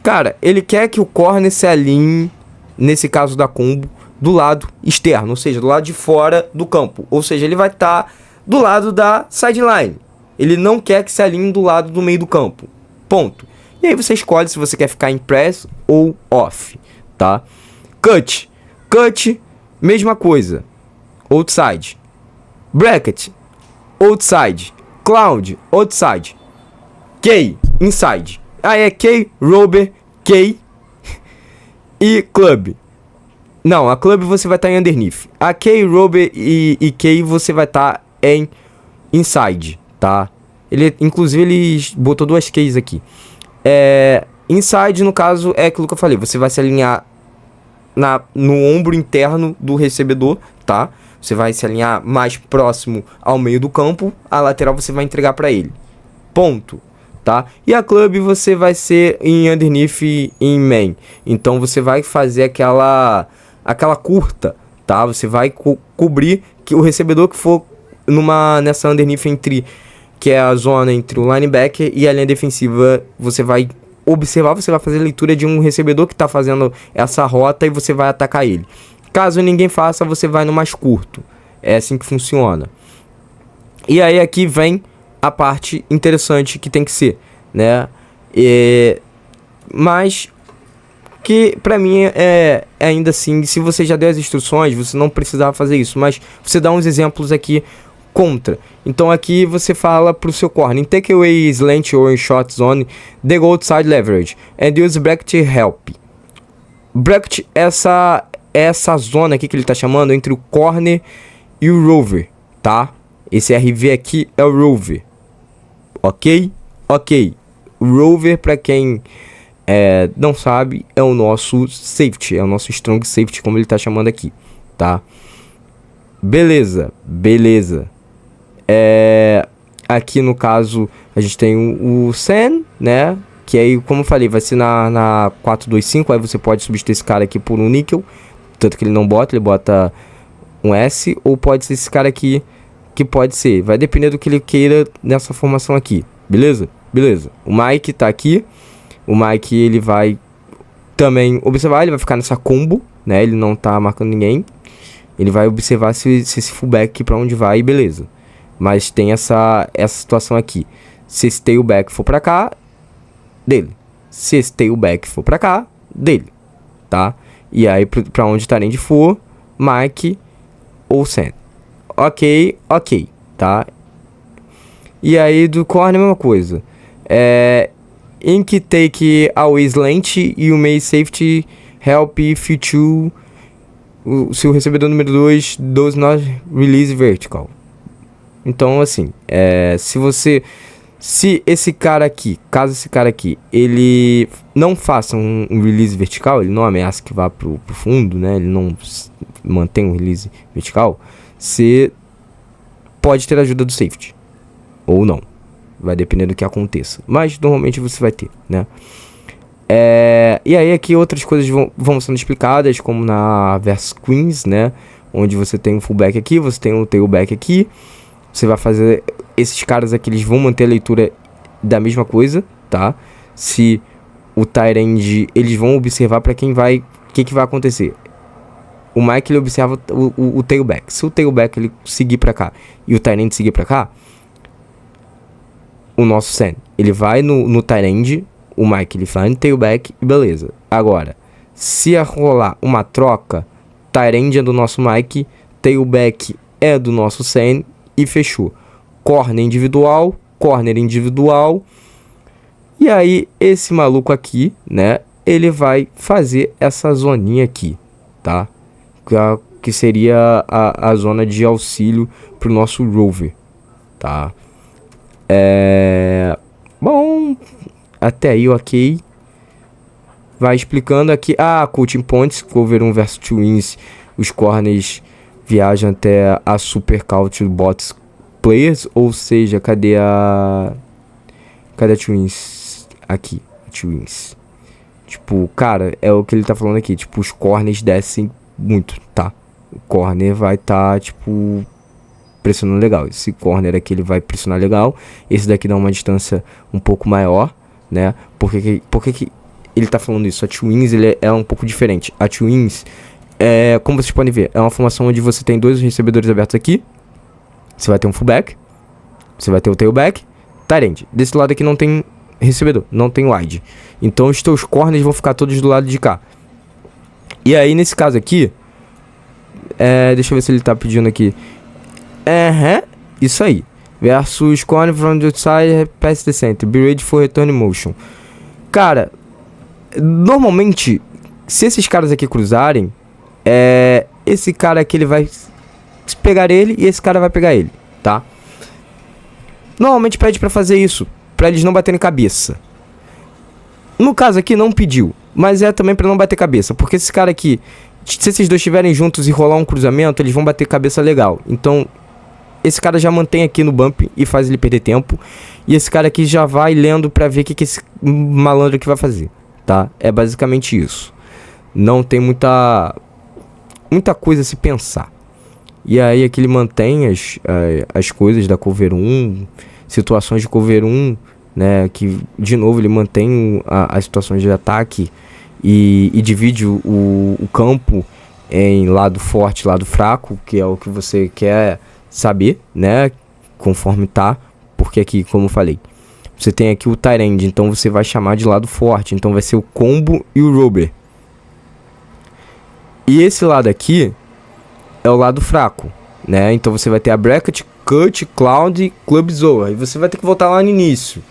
cara, ele quer que o corner se alinhe, nesse caso da combo, do lado externo, ou seja, do lado de fora do campo. Ou seja, ele vai estar do lado da sideline. Ele não quer que se alinhe do lado do meio do campo. Ponto. E aí você escolhe se você quer ficar em press ou off, tá? Cut. Cut, mesma coisa. Outside. Bracket. Outside. Cloud. Outside. K. Inside. Aí é K, Rober, K e Club. Não, a Club você vai estar em underneath. A K, Rober e K você vai estar em inside, tá? Inclusive ele botou duas Ks aqui. Inside, no caso, é aquilo que eu falei. Você vai se alinhar no ombro interno do recebedor, tá? Você vai se alinhar mais próximo ao meio do campo. A lateral você vai entregar para ele. Ponto, tá? E a club você vai ser em underneath e em main. Então você vai fazer aquela curta, tá? Você vai cobrir que o recebedor que for nessa underneath que é a zona entre o linebacker e a linha defensiva, você vai observar, você vai fazer a leitura de um recebedor que está fazendo essa rota e você vai atacar ele. Caso ninguém faça, você vai no mais curto. É assim que funciona. E aí aqui vem a parte interessante que tem que ser, né? Mas que pra mim é ainda assim, se você já deu as instruções, você não precisava fazer isso, mas você dá uns exemplos aqui contra. Então aqui você fala pro seu corner: in take away slant or in short zone, they go outside leverage and use bracket help. Bracket, essa zona aqui que ele tá chamando entre o corner e o rover, tá? Esse RV aqui é o rover. Ok? Ok. O rover, pra quem não sabe, é o nosso safety, é o nosso strong safety, como ele tá chamando aqui, tá? Beleza, beleza. Aqui no caso a gente tem o Sen, né? Que aí, como eu falei, vai ser na 4-2-5. Aí você pode substituir esse cara aqui por um níquel. Tanto que ele não bota, ele bota um S. Ou pode ser esse cara aqui, que pode ser. Vai depender do que ele queira nessa formação aqui. Beleza? Beleza. O Mike tá aqui. O Mike, ele vai também observar. Ele vai ficar nessa combo, né? Ele não tá marcando ninguém. Ele vai observar se esse fullback pra onde vai, beleza. Mas tem essa situação aqui. Se esse tailback for pra cá, dele. Se esse tailback for pra cá, dele. Tá? E aí pra onde o Tyrande for, Mike ou Sam. Ok, ok. Tá? E aí do corner a mesma coisa. In que take away slant e o may safety help if you choose. Se o recebedor número 2 does not release vertical. Então, assim, se esse cara aqui, caso esse cara aqui, ele não faça um release vertical, ele não ameaça que vá pro fundo, né? Ele não mantém um release vertical, você pode ter a ajuda do safety. Ou não. Vai depender do que aconteça. Mas, normalmente, você vai ter, né? E aí aqui outras coisas vão sendo explicadas, como na versus Queens, né? Onde você tem um fullback aqui, você tem um tailback aqui. Você vai fazer... Esses caras aqui, eles vão manter a leitura da mesma coisa, tá? Se o tight end, eles vão observar para quem vai... O que vai acontecer? O Mike, ele observa o tailback. Se o tailback, ele seguir para cá e o tight end seguir para cá, o nosso Sam, ele vai no tight end, o Mike, ele vai no tailback e beleza. Agora, se rolar uma troca, tight end é do nosso Mike, tailback é do nosso Sam e fechou. Corner individual. E aí, esse maluco aqui, né? Ele vai fazer essa zoninha aqui, tá? Que seria a zona de auxílio pro nosso rover, tá? Bom, até aí ok. vai explicando aqui. Coaching points, cover 1 versus twins. Os corners viajam até a super count bots players. Ou seja, cadê a twins? Aqui, twins. Tipo, cara, é o que ele tá falando aqui. Tipo, os corners descem muito, tá? O corner vai tá, tipo, pressionando legal. Esse corner aqui ele vai pressionar legal. Esse daqui dá uma distância um pouco maior, né? Por que ele tá falando isso? A Twins ele é um pouco diferente. A Twins, como vocês podem ver, é uma formação onde você tem 2 recebedores abertos aqui. Você vai ter um fullback. Você vai ter o tailback. Tight end. Desse lado aqui não tem recebedor, não tem wide. Então os teus corners vão ficar todos do lado de cá. E aí nesse caso aqui, deixa eu ver se ele tá pedindo aqui. Isso aí. Versus corner from the outside, pass the center. Be ready for return motion. Cara, normalmente, se esses caras aqui cruzarem, esse cara aqui ele vai pegar ele e esse cara vai pegar ele, tá? Normalmente pede pra fazer isso, pra eles não baterem cabeça. No caso aqui não pediu, mas é também pra não bater cabeça, porque esse cara aqui, se esses dois estiverem juntos e rolar um cruzamento, eles vão bater cabeça legal. Então, esse cara já mantém aqui no bump e faz ele perder tempo. E esse cara aqui já vai lendo pra ver o que esse malandro aqui vai fazer, tá? É basicamente isso. Não tem muita coisa a se pensar. E aí aqui ele mantém as coisas da cover 1, situações de cover 1, né? Que, de novo, ele mantém as situações de ataque e divide o campo em lado forte e lado fraco, que é o que você quer saber, né? Conforme tá. Porque aqui, como eu falei, você tem aqui o tight end, então você vai chamar de lado forte. Então vai ser o combo e o rober. E esse lado aqui é o lado fraco, né? Então você vai ter a bracket, cut, cloud, club zoa. E você vai ter que voltar lá no início,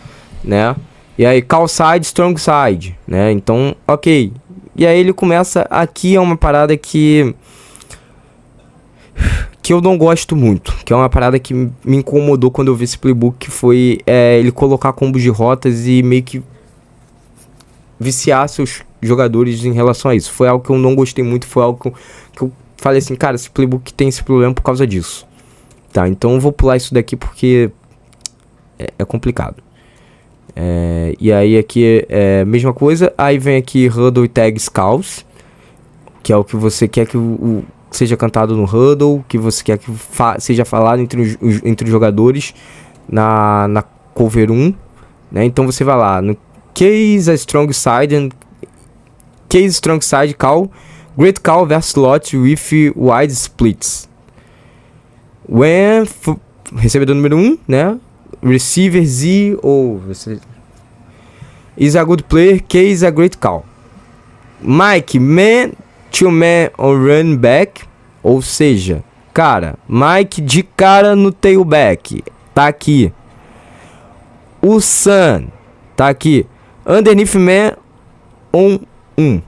né? E aí call side, strong side, né? Então, ok. E aí ele começa, aqui é uma parada que eu não gosto muito, que é uma parada que me incomodou quando eu vi esse playbook, que foi ele colocar combos de rotas e meio que viciar seus jogadores em relação a isso. Foi algo que eu não gostei muito, foi algo que eu falei assim, cara, esse playbook tem esse problema por causa disso. Tá, então eu vou pular isso daqui porque é complicado. E aí aqui é a mesma coisa, aí vem aqui huddle e tag calls, que é o que você quer que seja cantado no huddle, que você quer que seja falado entre os jogadores na cover 1, né? Então você vai lá no case a strong side call, great call versus slot with wide splits. When recebedor número 1, né? Receiver Z ou is a good player, case a great call. Mike, man to man on run back, ou seja, cara, Mike de cara no tailback, tá aqui. O Sun tá aqui. Underneath man on 1,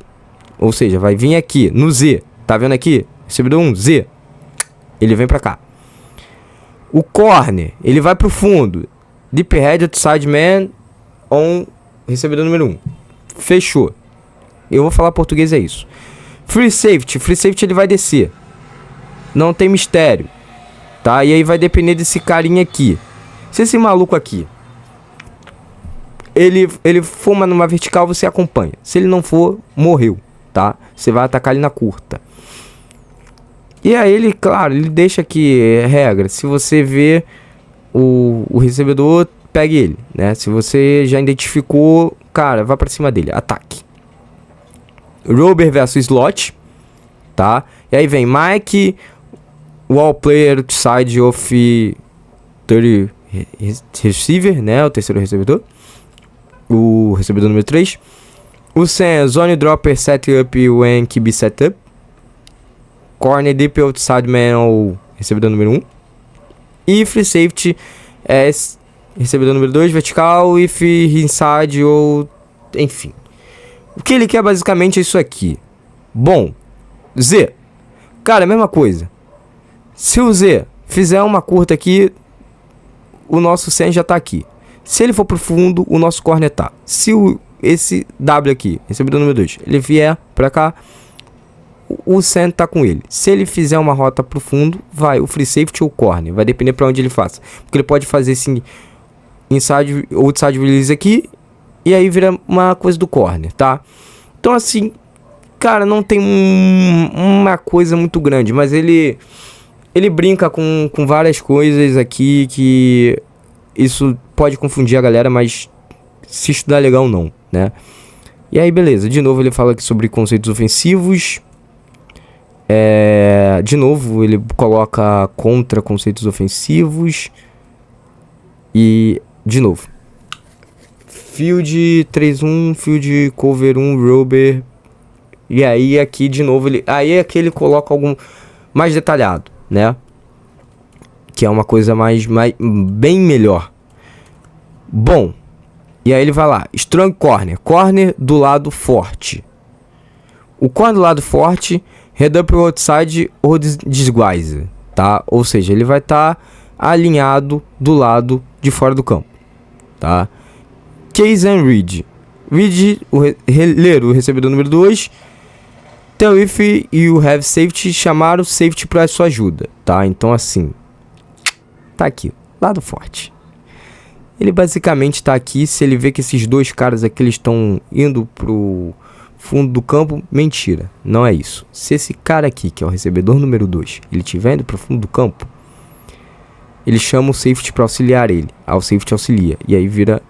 ou seja, vai vir aqui no Z, tá vendo aqui? Recebedor 1, Z, ele vem pra cá. O corner, ele vai pro fundo. Deep head outside man on recebedor número 1. Fechou. Eu vou falar português, é isso. Free safety ele vai descer. Não tem mistério, tá? E aí vai depender desse carinha aqui. Se esse maluco aqui ele for numa vertical, você acompanha. Se ele não for, morreu, tá? Você vai atacar ele na curta. E aí ele, claro, ele deixa aqui regra. Se você vê o recebedor, pegue ele, né? Se você já identificou, cara, vá pra cima dele, ataque. Rober versus slot, tá? E aí vem Mike, wall player side of third receiver, né? O terceiro recebedor. O recebedor número 3. O Sam, zone dropper setup when QB setup. Corner deep outside man, ou recebedor número 1. E free safety é recebedor número 2, vertical, if inside, ou enfim. O que ele quer basicamente é isso aqui. Bom, Z, cara, a mesma coisa. Se o Z fizer uma curta aqui, o nosso Sam já tá aqui. Se ele for pro fundo, o nosso corner tá. Se o esse W aqui, recebedor número 2, ele vier pra cá, o send tá com ele. Se ele fizer uma rota pro fundo, vai o free safety ou o corner, vai depender pra onde ele faça. Porque ele pode fazer sim inside ou outside release aqui, e aí vira uma coisa do corner, tá? Então assim, cara, não tem uma coisa muito grande, mas ele brinca com várias coisas aqui que isso pode confundir a galera, mas se estudar legal não, né? E aí beleza, de novo ele fala aqui sobre conceitos ofensivos. De novo ele coloca contra conceitos ofensivos. E de novo, field 3-1, field cover 1, rover. E aí aqui de novo aí aqui ele coloca algum mais detalhado, né? Que é uma coisa bem melhor. Bom, e aí ele vai lá, strong corner, corner do lado forte. O corner do lado forte, head up outside ou disguise, tá? Ou seja, ele vai estar alinhado do lado de fora do campo, tá? Case and read. Read, ler o recebedor número 2. Tell if you have safety, chamar o safety para sua ajuda, tá? Então assim, tá aqui, lado forte. Ele basicamente tá aqui, se ele vê que esses dois caras aqui eles estão indo pro fundo do campo, mentira, não é isso. Se esse cara aqui, que é o recebedor número 2, ele estiver indo pro fundo do campo, ele chama o safety para auxiliar ele. O safety auxilia, e aí vira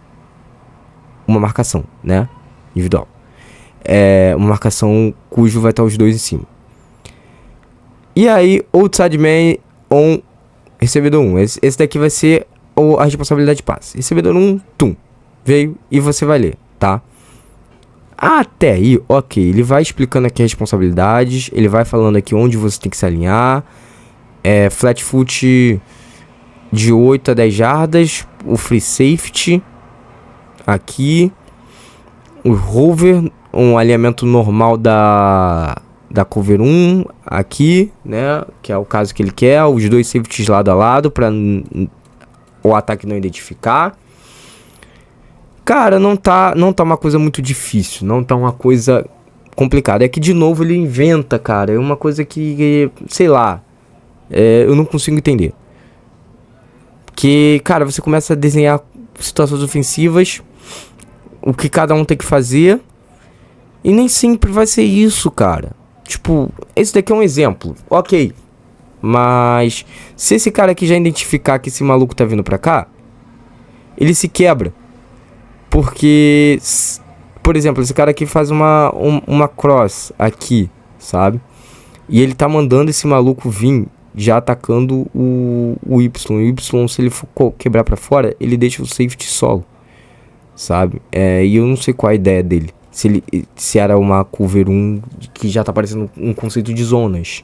uma marcação, né? Individual. Uma marcação cujo vai estar os dois em cima. E aí, outside man on recebedor 1. Esse daqui vai ser a responsabilidade de passe. Recebedor 1, tum. Veio e você vai ler, tá? Até aí, ok. Ele vai explicando aqui as responsabilidades. Ele vai falando aqui onde você tem que se alinhar. Flat foot de 8 a 10 jardas. O free safety. Aqui. O rover. Um alinhamento normal da cover 1. Aqui, né? Que é o caso que ele quer. Os dois safeties lado a lado. Para o ataque não identificar. Cara, não tá uma coisa muito difícil. Não tá uma coisa complicada. É que de novo ele inventa, cara. É uma coisa que sei lá. Eu não consigo entender. Que, cara, você começa a desenhar situações ofensivas. O que cada um tem que fazer. E nem sempre vai ser isso, cara. Tipo, esse daqui é um exemplo. Ok. Mas se esse cara aqui já identificar que esse maluco tá vindo pra cá, ele se quebra. Porque, por exemplo, esse cara aqui faz uma cross aqui, sabe? E ele tá mandando esse maluco vir já atacando o Y. O Y, se ele for quebrar pra fora, ele deixa o safety solo, sabe? E eu não sei qual a ideia dele. Se era uma cover 1 que já tá parecendo um conceito de zonas.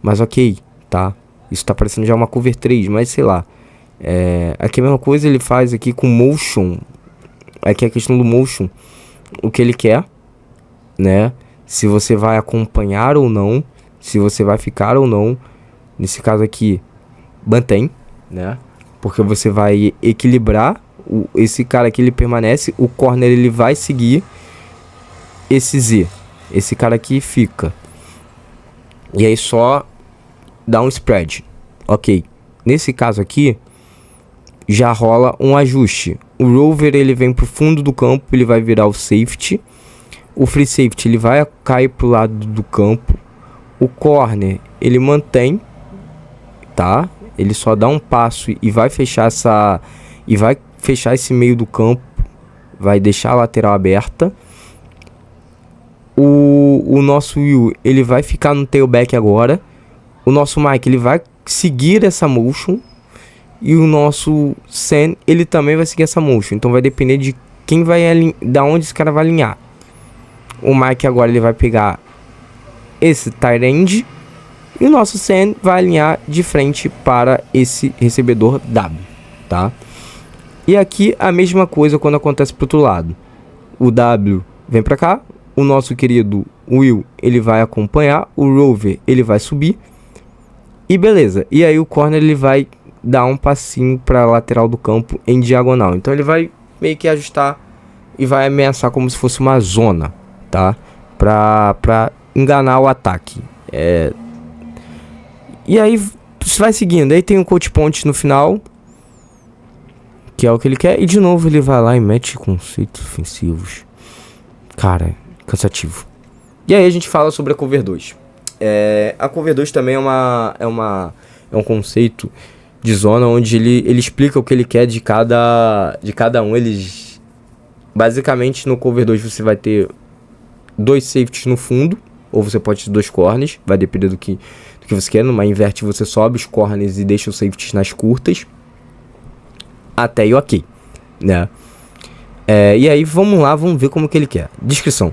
Mas ok, tá? Isso tá parecendo já uma cover 3, mas sei lá. Aqui a mesma coisa ele faz aqui com motion. Aqui é a questão do motion. O que ele quer, né? Se você vai acompanhar ou não. Se você vai ficar ou não. Nesse caso aqui, mantém, né? Porque você vai equilibrar. Esse cara aqui ele permanece. O corner ele vai seguir esse Z. Esse cara aqui fica. E aí só dá um spread. Ok. Nesse caso aqui, já rola um ajuste. O rover ele vem pro fundo do campo, ele vai virar o safety. O free safety ele vai cair pro lado do campo. O corner ele mantém, tá? Ele só dá um passo e vai fechar esse meio do campo, vai deixar a lateral aberta. O nosso Will ele vai ficar no tailback agora. O nosso Mike ele vai seguir essa motion. E o nosso Sen, ele também vai seguir essa motion. Então vai depender de quem vai da onde esse cara vai alinhar. O Mike agora ele vai pegar esse tight end. E o nosso Sen vai alinhar de frente para esse recebedor W, tá? E aqui a mesma coisa quando acontece pro outro lado. O W vem para cá. O nosso querido Will, ele vai acompanhar. O rover, ele vai subir. E beleza. E aí o corner, ele vai dar um passinho para a lateral do campo em diagonal. Então ele vai meio que ajustar e vai ameaçar como se fosse uma zona, tá? Pra enganar o ataque. E aí você vai seguindo. Aí tem o coach point no final, que é o que ele quer. E de novo ele vai lá e mete conceitos ofensivos. Cara, cansativo. E aí a gente fala sobre a Cover 2. A Cover 2 também é um conceito de zona onde ele explica o que ele quer de cada um. Eles, basicamente, no Cover 2 você vai ter 2 safeties no fundo, ou você pode ter 2 corners, vai depender do que você quer. Numa inverte você sobe os corners e deixa os safeties nas curtas. Até aí ok, né? E aí vamos lá, vamos ver como que ele quer. Descrição.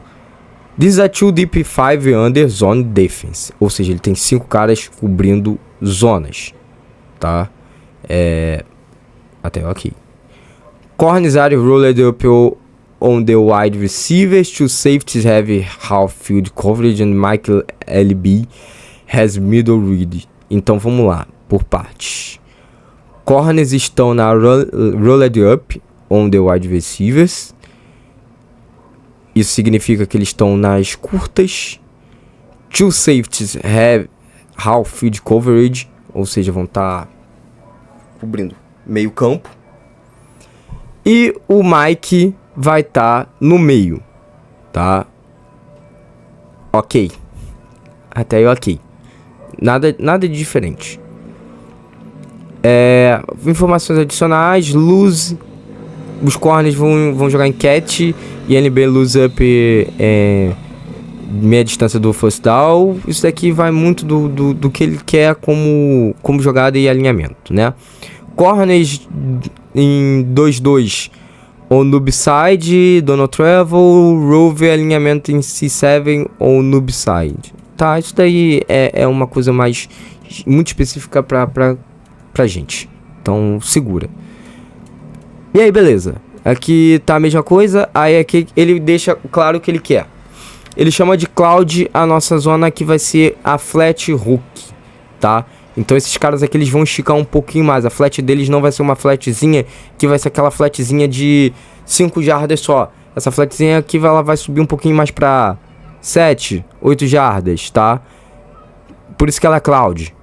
This is a 2 deep 5 under zone defense. Ou seja, ele tem 5 caras cobrindo zonas, tá? Até ok. Corners are rolled up on the wide receivers. 2 safeties have half field coverage and Michael LB has middle read. Então vamos lá, por partes. Corners estão na rolled up on the wide receivers. Isso significa que eles estão nas curtas. 2 safeties have half field coverage, ou seja, vão estar cobrindo meio campo. E o Mike vai estar no meio, tá? Ok. Até aí ok. Nada de diferente. Informações adicionais. Lose. Os corners vão jogar em catch. E NB lose up meia distância do first down. Isso daqui vai muito do que ele quer como jogada e alinhamento, né? Corners em 2-2 on noob side, Donald Travel, Rover alinhamento em C7 on noob side. Tá, isso daí é uma coisa mais muito específica pra gente. Então segura. E aí, beleza. Aqui tá a mesma coisa. Aí aqui ele deixa claro o que ele quer. Ele chama de cloud a nossa zona que vai ser a flat hook, tá? Então esses caras aqui eles vão esticar um pouquinho mais. A flat deles não vai ser uma flatzinha que vai ser aquela flatzinha de 5 jardas só. Essa flatzinha aqui ela vai subir um pouquinho mais pra 7, 8 jardas, tá? Por isso que ela é cloud.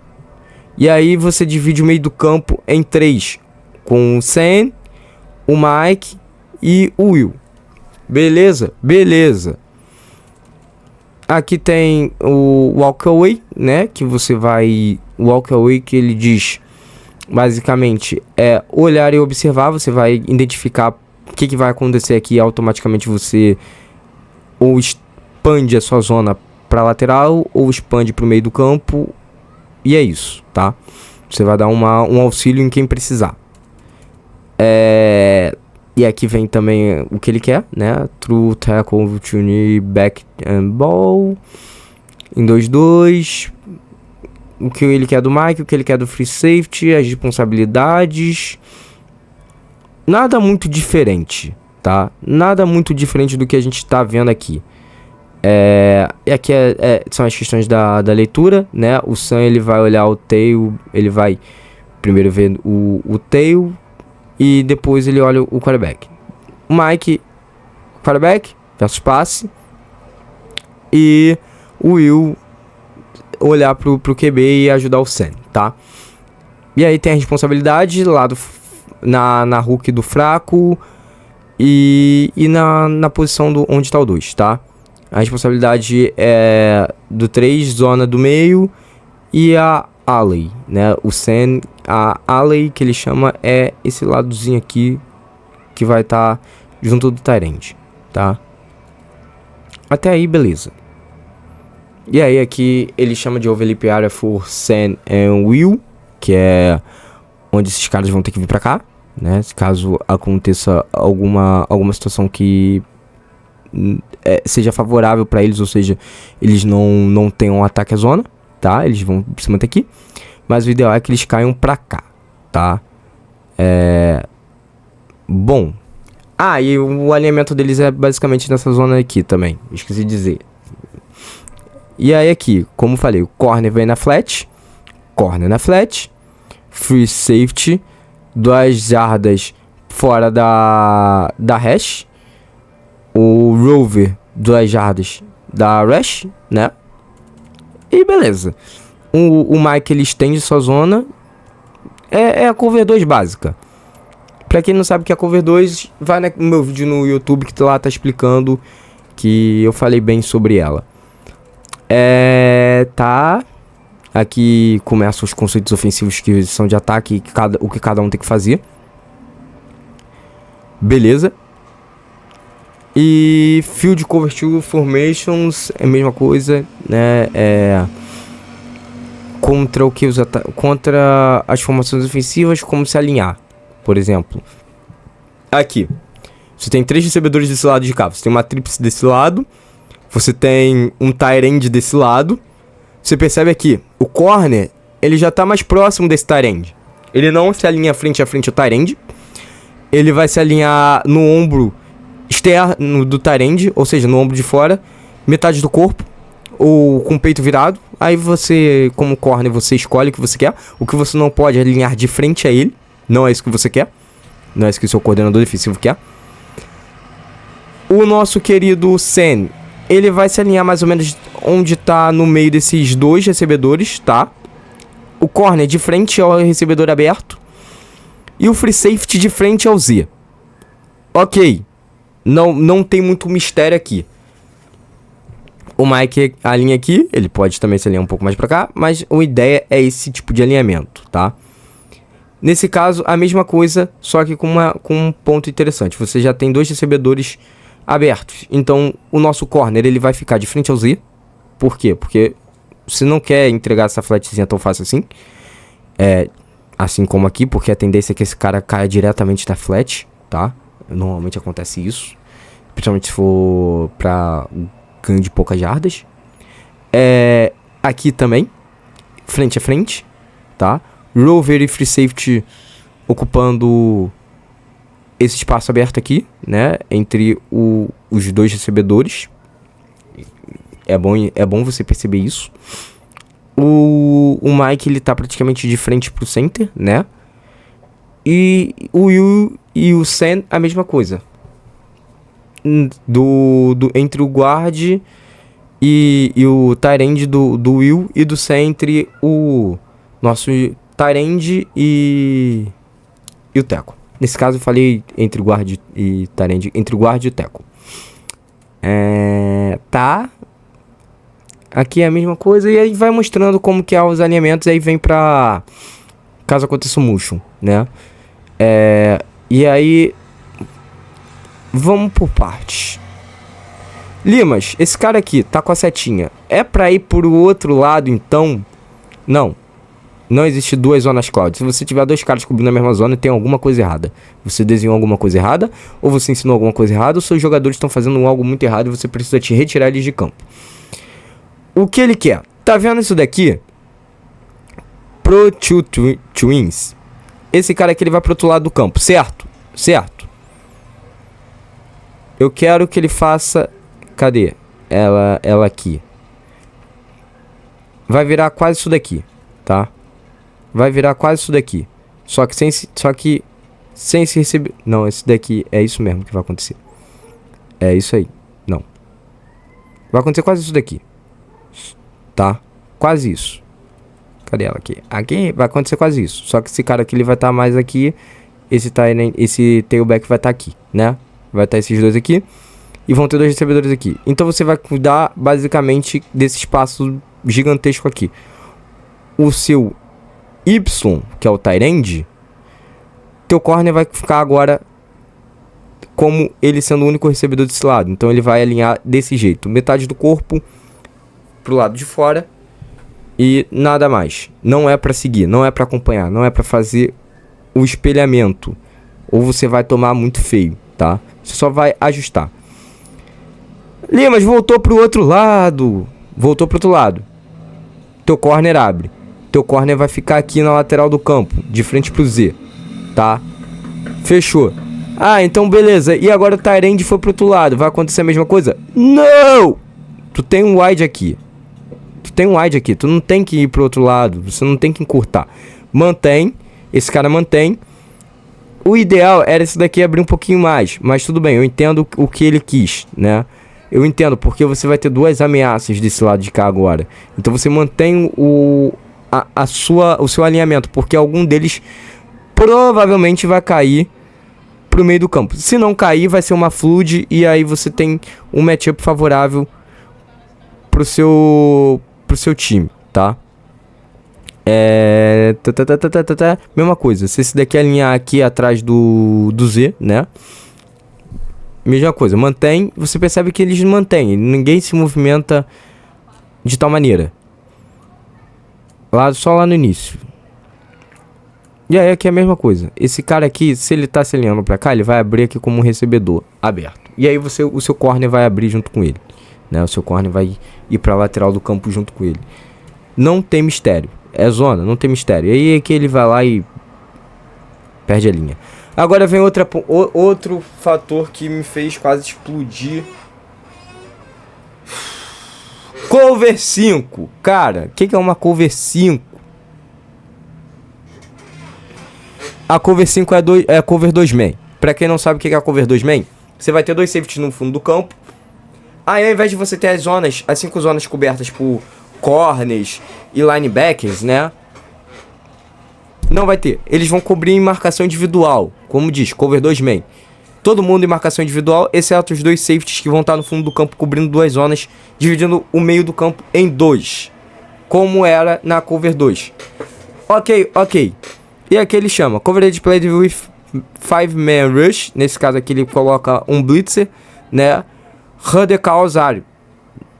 E aí você divide o meio do campo em 3. Com o Sam, o Mike e o Will. Beleza? Beleza. Aqui tem o walkaway, né? Que você vai... O walkaway que ele diz... Basicamente é olhar e observar. Você vai identificar o que vai acontecer aqui. E automaticamente você... Ou expande a sua zona para lateral. Ou expande para o meio do campo. E é isso, tá? Você vai dar um auxílio em quem precisar. E aqui vem também o que ele quer, né? True tackle, tune, back and ball. Em 2-2. O que ele quer do Mike, o que ele quer do free safety, as responsabilidades. Nada muito diferente, tá? Nada muito diferente do que a gente tá vendo aqui. E aqui são as questões da leitura, né? O Sam ele vai olhar o tail, ele vai primeiro ver o tail. E depois ele olha o quarterback. O Mike, quarterback versus passe. E o Will olhar pro QB e ajudar o Sam, tá? E aí tem a responsabilidade lá na hook do fraco. E na posição onde tá o 2, tá? A responsabilidade é do 3, zona do meio. E a alley, né? O Sam, a alley que ele chama é esse ladozinho aqui que vai estar junto do tight end, tá? Até aí, beleza. E aí aqui ele chama de overlap area for Sam and Will, que é onde esses caras vão ter que vir pra cá, né? Se caso aconteça alguma situação que seja favorável pra eles, ou seja, eles não tenham um ataque à zona. Tá? Eles vão se manter aqui. Mas o ideal é que eles caiam pra cá, tá? Bom. E o alinhamento deles é basicamente nessa zona aqui também. Esqueci de dizer. E aí aqui, como falei, o corner vem na flat. Corner na flat. Free safety. 2 jardas fora da hash. o rover 2 jardas da rush, né? E beleza. O Mike, ele estende sua zona. É a cover 2 básica. Pra quem não sabe o que é cover 2, vai no meu vídeo no YouTube que lá tá explicando, que eu falei bem sobre ela. Tá. Aqui começam os conceitos ofensivos que são de ataque e o que cada um tem que fazer. Beleza. E Field Cover 2 Formations é a mesma coisa, né? Contra o que contra as formações ofensivas, como se alinhar. Por exemplo, aqui você tem 3 recebedores desse lado de cá. Você tem uma tríplice desse lado, você tem um tight end desse lado. Você percebe aqui, o corner, ele já tá mais próximo desse tight end. Ele não se alinha frente a frente ao tight end. Ele vai se alinhar no ombro externo do tight end, ou seja, no ombro de fora, metade do corpo, ou com o peito virado. Aí você, como corner, você escolhe o que você quer. O que você não pode é alinhar de frente a ele. Não é isso que você quer. Não é isso que o seu coordenador defensivo quer. O nosso querido Sen, ele vai se alinhar mais ou menos onde tá no meio desses 2 recebedores, tá? O corner de frente ao recebedor aberto. E o free safety de frente ao Z. Ok. Não tem muito mistério aqui. O Mike alinha aqui. Ele pode também se alinhar um pouco mais pra cá. Mas a ideia é esse tipo de alinhamento, tá? Nesse caso, a mesma coisa, só que com um ponto interessante. Você já tem 2 recebedores abertos. Então, o nosso corner, ele vai ficar de frente ao Z. Por quê? Porque você não quer entregar essa flatzinha tão fácil assim. Assim como aqui, porque a tendência é que esse cara caia diretamente da flat, tá? Normalmente acontece isso. Principalmente se for pra ganho de poucas jardas. Aqui também, frente a frente, tá? Rover e free safety ocupando esse espaço aberto aqui, né? Entre os 2 recebedores. É bom você perceber isso. O Mike, ele tá praticamente de frente pro center, né? E o Will e o Sen, a mesma coisa. Entre o guard e o tight end do Will e do Sen, entre o nosso tight end e o tackle. Nesse caso eu falei entre o guard e tight end, entre o guard e o tackle. Tá. Aqui é a mesma coisa. E aí vai mostrando como que é os alinhamentos. E aí vem pra caso aconteça o motion, né? E aí vamos por partes. Limas, esse cara aqui tá com a setinha. É pra ir pro outro lado então? Não existe 2 zonas cloud. Se você tiver 2 caras cobrindo a mesma zona, tem alguma coisa errada. Você desenhou alguma coisa errada, ou você ensinou alguma coisa errada, ou seus jogadores estão fazendo algo muito errado e você precisa te retirar eles de campo. O que ele quer? Tá vendo isso daqui? Pro Twins. Esse cara aqui, ele vai pro outro lado do campo, certo? Certo. Eu quero que ele faça... Cadê? Ela aqui. Vai virar quase isso daqui, tá? Vai virar quase isso daqui. Só que sem se receber... Não, esse daqui é isso mesmo que vai acontecer. É isso aí. Não. Vai acontecer quase isso daqui. Tá? Quase isso. Cadê ela aqui? Aqui vai acontecer quase isso. Só que esse cara aqui, ele vai estar mais aqui. Esse tailback vai estar aqui, né? Vai estar esses 2 aqui. E vão ter 2 recebedores aqui. Então você vai cuidar basicamente desse espaço gigantesco aqui. O seu Y, que é o tight end, teu corner vai ficar agora como ele sendo o único recebedor desse lado. Então ele vai alinhar desse jeito. Metade do corpo pro lado de fora. E nada mais. Não é pra seguir, não é pra acompanhar, não é pra fazer o espelhamento. Ou você vai tomar muito feio, tá? Você só vai ajustar. Limas, voltou pro outro lado. Voltou pro outro lado. Teu corner abre. Teu corner vai ficar aqui na lateral do campo, de frente pro Z, tá? Fechou. Ah, então beleza. E agora o tight end foi pro outro lado. Vai acontecer a mesma coisa? Não! Tu tem um wide aqui. Tu não tem que ir pro outro lado. Você não tem que encurtar. Mantém. Esse cara mantém. O ideal era esse daqui abrir um pouquinho mais, mas tudo bem, eu entendo o que ele quis, né? Eu entendo, porque você vai ter duas ameaças desse lado de cá agora. Então você mantém o seu alinhamento, porque algum deles provavelmente vai cair pro meio do campo. Se não cair, vai ser uma flood, e aí você tem um matchup favorável pro seu time, tá? Mesma coisa, se esse daqui alinhar aqui atrás do Z, né? Mesma coisa, mantém, você percebe que eles mantêm, ninguém se movimenta de tal maneira. Só lá no início. E aí aqui é a mesma coisa. Esse cara aqui, se ele tá se alinhando pra cá, ele vai abrir aqui como um recebedor aberto. E aí o seu corner vai abrir junto com ele, né? O seu corner vai ir pra lateral do campo junto com ele. Não tem mistério. É zona, não tem mistério. E aí é que ele vai lá e perde a linha. Agora vem outro fator que me fez quase explodir. Cover 5. Cara, o que é uma cover 5? A cover 5 é a cover 2 man. Pra quem não sabe o que é a cover 2 man, você vai ter dois safeties no fundo do campo. Aí ao invés de você ter as 5 zonas cobertas por corners e linebackers, né? Não vai ter. Eles vão cobrir em marcação individual. Como diz, cover 2 man. Todo mundo em marcação individual, exceto os dois safeties que vão estar no fundo do campo cobrindo duas zonas, dividindo o meio do campo em dois. Como era na cover 2. Ok. E aqui ele chama coverage played with 5-man rush. Nesse caso aqui ele coloca um blitzer, né? Rudder calls are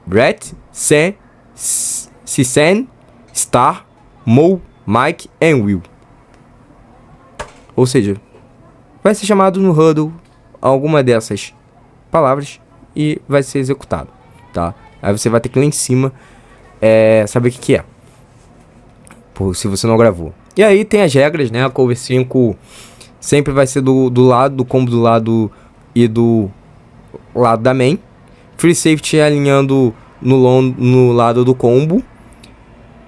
Brett, Sam, Cisen, Star, Mo, Mike e Will. Ou seja, vai ser chamado no huddle alguma dessas palavras e vai ser executado, tá? Aí você vai ter que ir lá em cima saber o que é, se você não gravou. E aí tem as regras, né? A cover 5 sempre vai ser do lado, do combo do lado e do lado da main. Free safety alinhando no lado do combo.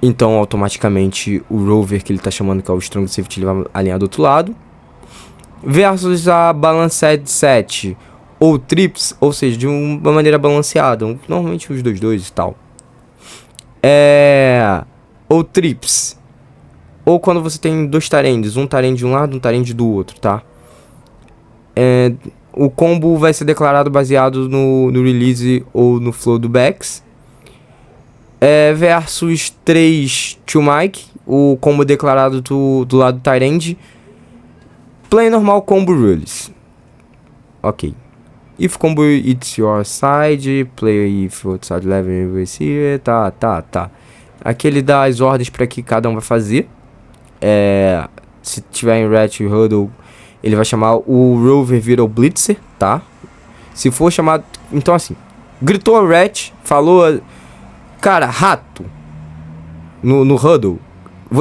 Então automaticamente o rover que ele tá chamando, que é o strong safety, ele vai alinhar do outro lado. Versus a balanced set ou trips, ou seja, de uma maneira balanceada. Normalmente os dois e tal. Ou trips. Ou quando você tem dois tarendes, um tarende de um lado, um tarende do outro, tá? O combo vai ser declarado baseado no release ou no flow do backs. Versus 3 to Mike, o combo declarado do lado do tarende. Play normal combo rules. Ok. If combo it's your side, play if outside level receiver. Tá. Aqui ele dá as ordens para que cada um vai fazer. Se tiver em rat huddle, ele vai chamar o rover vira o blitzer, tá? Se for chamado, então assim, gritou rat, falou, cara, rato no huddle.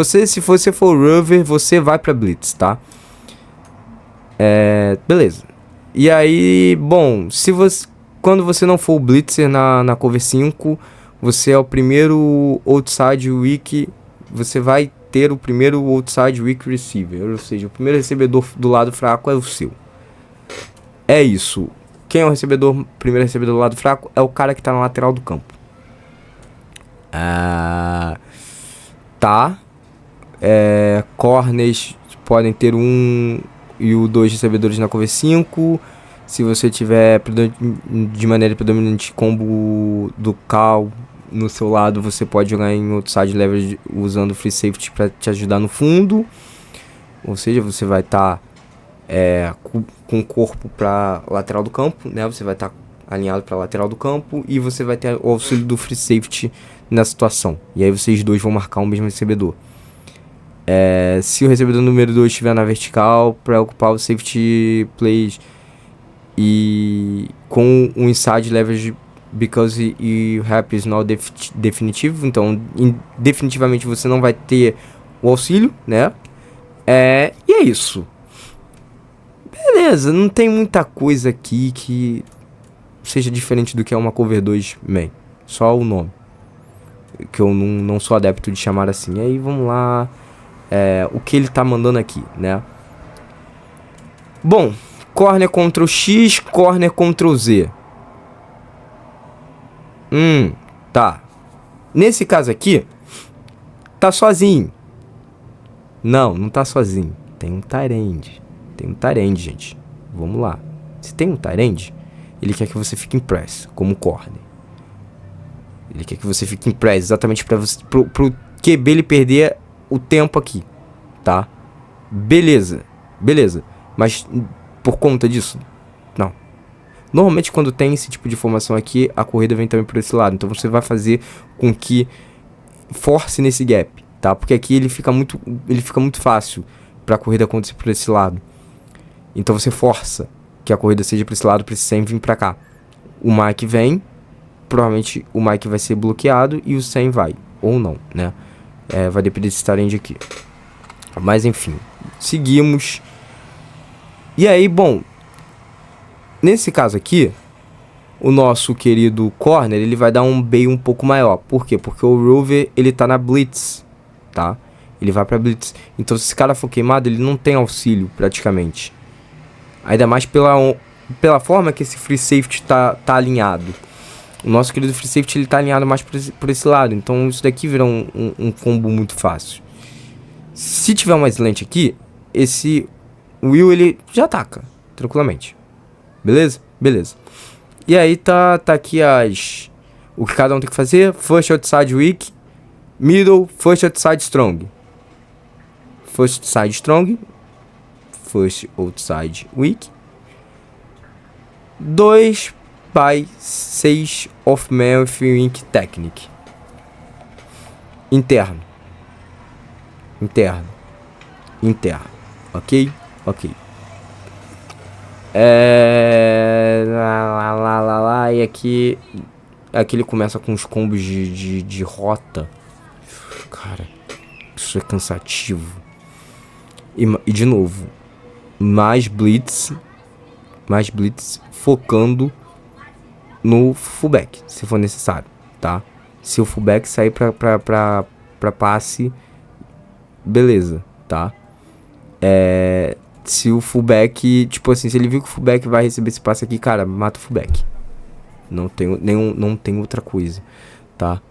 Se você for rover, você vai pra blitz, tá? Beleza. E aí, bom, quando você não for o blitzer na cover 5, você é o primeiro outside weak, você vai ter o primeiro outside weak receiver, ou seja, o primeiro recebedor do lado fraco é o seu. É isso. Quem é o primeiro recebedor do lado fraco? É o cara que tá na lateral do campo. Tá. Corners podem ter um e o 2 recebedores na cover 5. Se você tiver de maneira predominante combo do cal no seu lado, você pode jogar em outside leverage usando free safety para te ajudar no fundo. Ou seja, você vai estar com o corpo para lateral do campo, né? Você vai estar alinhado para lateral do campo e você vai ter o auxílio do free safety na situação. E aí vocês dois vão marcar o mesmo recebedor. Se o recebedor número 2 estiver na vertical, para ocupar o safety plays e com um inside leverage because you have is not definitivo, então definitivamente você não vai ter o auxílio, né? E é isso. Beleza, não tem muita coisa aqui que seja diferente do que é uma cover 2 man. Só o nome, que eu não sou adepto de chamar assim. E aí vamos lá. O que ele tá mandando aqui, né? Bom, corner Ctrl X, corner Ctrl Z. Tá. Nesse caso aqui, tá sozinho. Não tá sozinho. Tem um Tyrande. Gente. Vamos lá. Se tem um Tyrande, ele quer que você fique em press, como corner. Ele quer que você fique em press, exatamente para você, pro QB ele perder o tempo aqui, tá? Beleza. Mas por conta disso, não. Normalmente quando tem esse tipo de formação aqui, a corrida vem também por esse lado. Então você vai fazer com que force nesse gap, tá? Porque aqui ele fica muito fácil pra corrida acontecer por esse lado. Então você força que a corrida seja por esse lado, pra esse Sam vir pra cá. O Mike vem, provavelmente o Mike vai ser bloqueado e o Sam vai, ou não, né? Vai depender desse Tyrande aqui. Mas enfim, seguimos. E aí, bom, nesse caso aqui, o nosso querido corner, ele vai dar um bail um pouco maior. Por quê? Porque o Rover, ele tá na blitz, tá? Ele vai pra blitz. Então, se esse cara for queimado, ele não tem auxílio, praticamente. Ainda mais pela forma que esse free safety tá alinhado. O nosso querido free safety, ele tá alinhado mais por esse lado. Então, isso daqui vira um combo muito fácil. Se tiver uma slant aqui, esse Will, ele já ataca, tranquilamente. Beleza? E aí tá aqui o que cada um tem que fazer. First outside weak, middle, first outside strong. First outside strong, first outside weak. 2 by 6 of mouth wink technique. Interno. Ok. E aqui ele começa com os combos de rota. Cara, isso é cansativo. E de novo, mais blitz, focando no fullback, se for necessário, tá? Se o fullback sair pra passe, beleza, tá? Se o fullback, tipo assim, se ele viu que o fullback vai receber esse passe aqui, cara, mata o fullback. Não tem outra coisa, tá?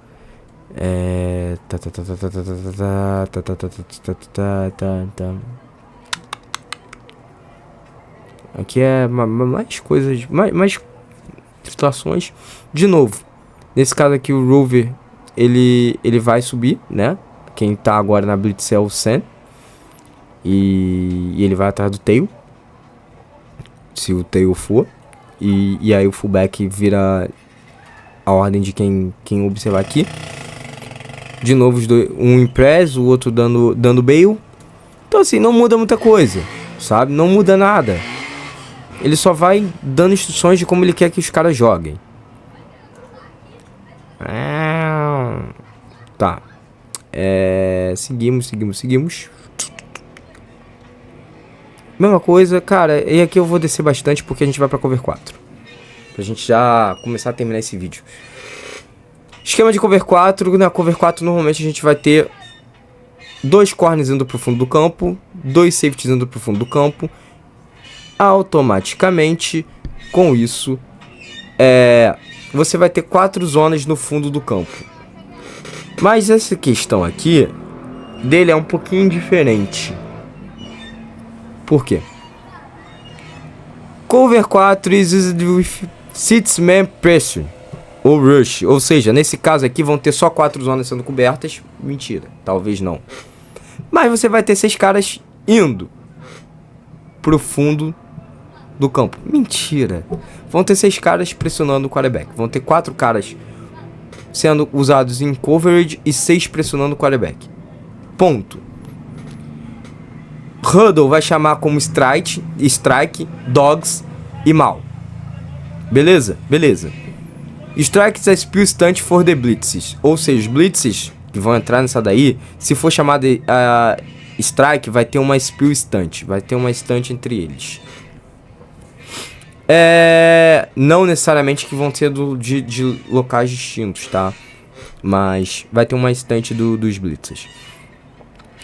Aqui é mais coisas, mais situações. De novo, nesse caso aqui o Rover, ele vai subir, né? Quem tá agora na blitz é o Sam. E ele vai atrás do tail, se o tail for. E aí o fullback vira a ordem de quem observar aqui. De novo, um impress, o outro dando bail. Então assim, não muda muita coisa, sabe? Não muda nada. Ele só vai dando instruções de como ele quer que os caras joguem. Tá. Seguimos. Mesma coisa, cara, e aqui eu vou descer bastante porque a gente vai pra cover 4. Pra gente já começar a terminar esse vídeo. Esquema de cover 4, na cover 4 normalmente a gente vai ter 2 corners indo pro fundo do campo, 2 safeties indo pro fundo do campo. Automaticamente, com isso, você vai ter 4 zonas no fundo do campo. Mas essa questão aqui, dele é um pouquinho diferente. Por quê? Cover 4 is used with 6 man pressure ou rush. Ou seja, nesse caso aqui vão ter só 4 zonas sendo cobertas. Mentira, talvez não. Mas você vai ter 6 caras indo pro fundo do campo. Mentira. Vão ter 6 caras pressionando o quarterback. Vão ter 4 caras sendo usados em coverage e 6 pressionando o quarterback. Ponto. Huddle vai chamar como strike, dogs e mal. Beleza? Strikes é spill stunt for the blitzes. Ou seja, os blitzes que vão entrar nessa daí, se for chamado strike, vai ter uma spill stunt. Vai ter uma stunt entre eles. Não necessariamente que vão ser de locais distintos, tá? Mas vai ter uma stunt dos blitzes.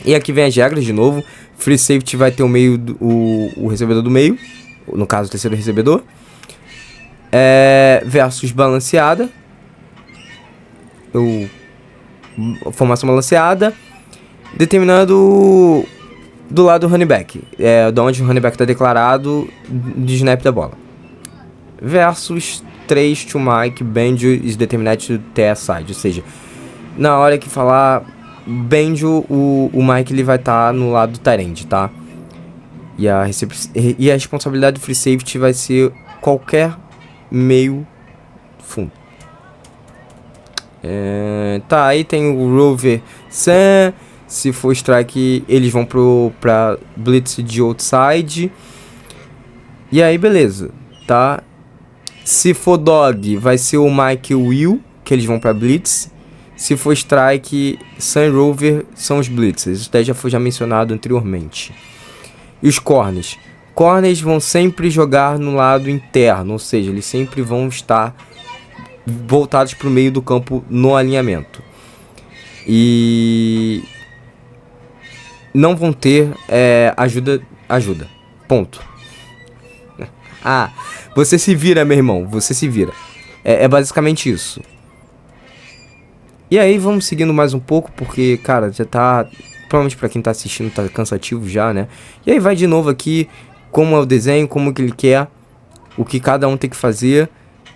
E aqui vem as regras de novo. Free safety vai ter o meio, o recebedor do meio. No caso, o terceiro recebedor. Versus balanceada. Formação balanceada. Determinando do lado do running back. De onde o running back está declarado de snap da bola. Versus 3 to Mike Banjo is determined to the side. Ou seja, na hora que falar Banjo, o Mike ele vai estar no lado do tight end, tá? E a responsabilidade do free safety vai ser qualquer meio fundo. Tá, aí tem o rover Sam. Se for strike, eles vão pra blitz de outside. E aí, beleza, tá? Se for dog, vai ser o Mike e o Will, que eles vão pra blitz. Se for strike, Sam e rover são os blitzers. Isso daí já foi mencionado anteriormente. E os corners? Corners vão sempre jogar no lado interno, ou seja, eles sempre vão estar voltados para o meio do campo no alinhamento. E não vão ter ajuda. Ponto. Você se vira, meu irmão. Você se vira. É basicamente isso. E aí vamos seguindo mais um pouco, porque, cara, já tá... Provavelmente pra quem tá assistindo tá cansativo já, né? E aí vai de novo aqui, como é o desenho, como que ele quer, o que cada um tem que fazer.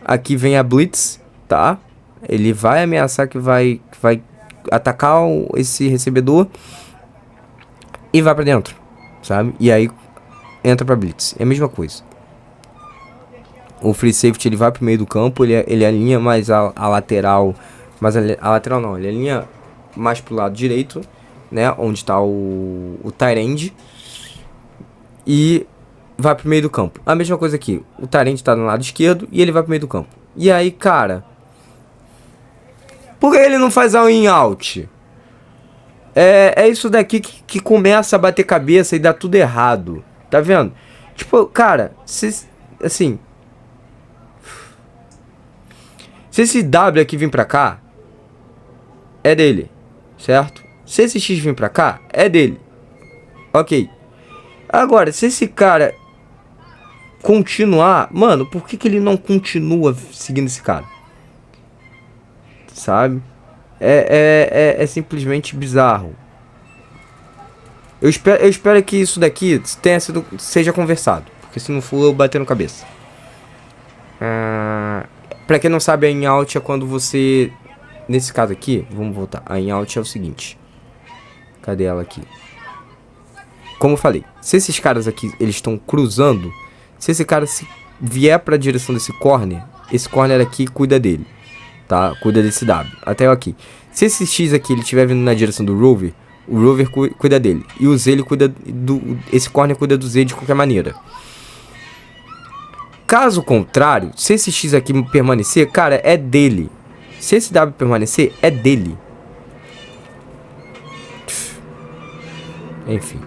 Aqui vem a blitz, tá? Ele vai ameaçar que vai atacar esse recebedor e vai pra dentro, sabe? E aí entra pra blitz. É a mesma coisa. O free safety ele vai pro meio do campo, ele alinha mais a lateral, mas a lateral não, ele alinha mais pro lado direito, né, onde tá o tight end, e vai pro meio do campo. A mesma coisa aqui, o tight end tá no lado esquerdo e ele vai pro meio do campo. E aí, cara, por que ele não faz all in out? É isso daqui que começa a bater cabeça e dá tudo errado, tá vendo? Tipo, cara, se esse W aqui vir pra cá, é dele, certo? Se esse X vir pra cá, é dele. Ok. Agora, se esse cara continuar... Mano, por que ele não continua seguindo esse cara? Sabe? É simplesmente bizarro. Eu espero que isso daqui seja conversado. Porque se não for, eu bater no cabeça. Pra quem não sabe, a in-out é quando você... Nesse caso aqui, vamos voltar. A in-out é o seguinte. Cadê ela aqui? Como eu falei, se esses caras aqui, eles estão cruzando, se esse cara vier pra direção desse corner, esse corner aqui cuida dele, tá? Cuida desse W, até aqui. Se esse X aqui, ele estiver vindo na direção do rover, o rover cuida dele. E o Z, ele cuida esse corner cuida do Z de qualquer maneira. Caso contrário, se esse X aqui permanecer, cara, é dele. Se esse W permanecer, é dele. Enfim.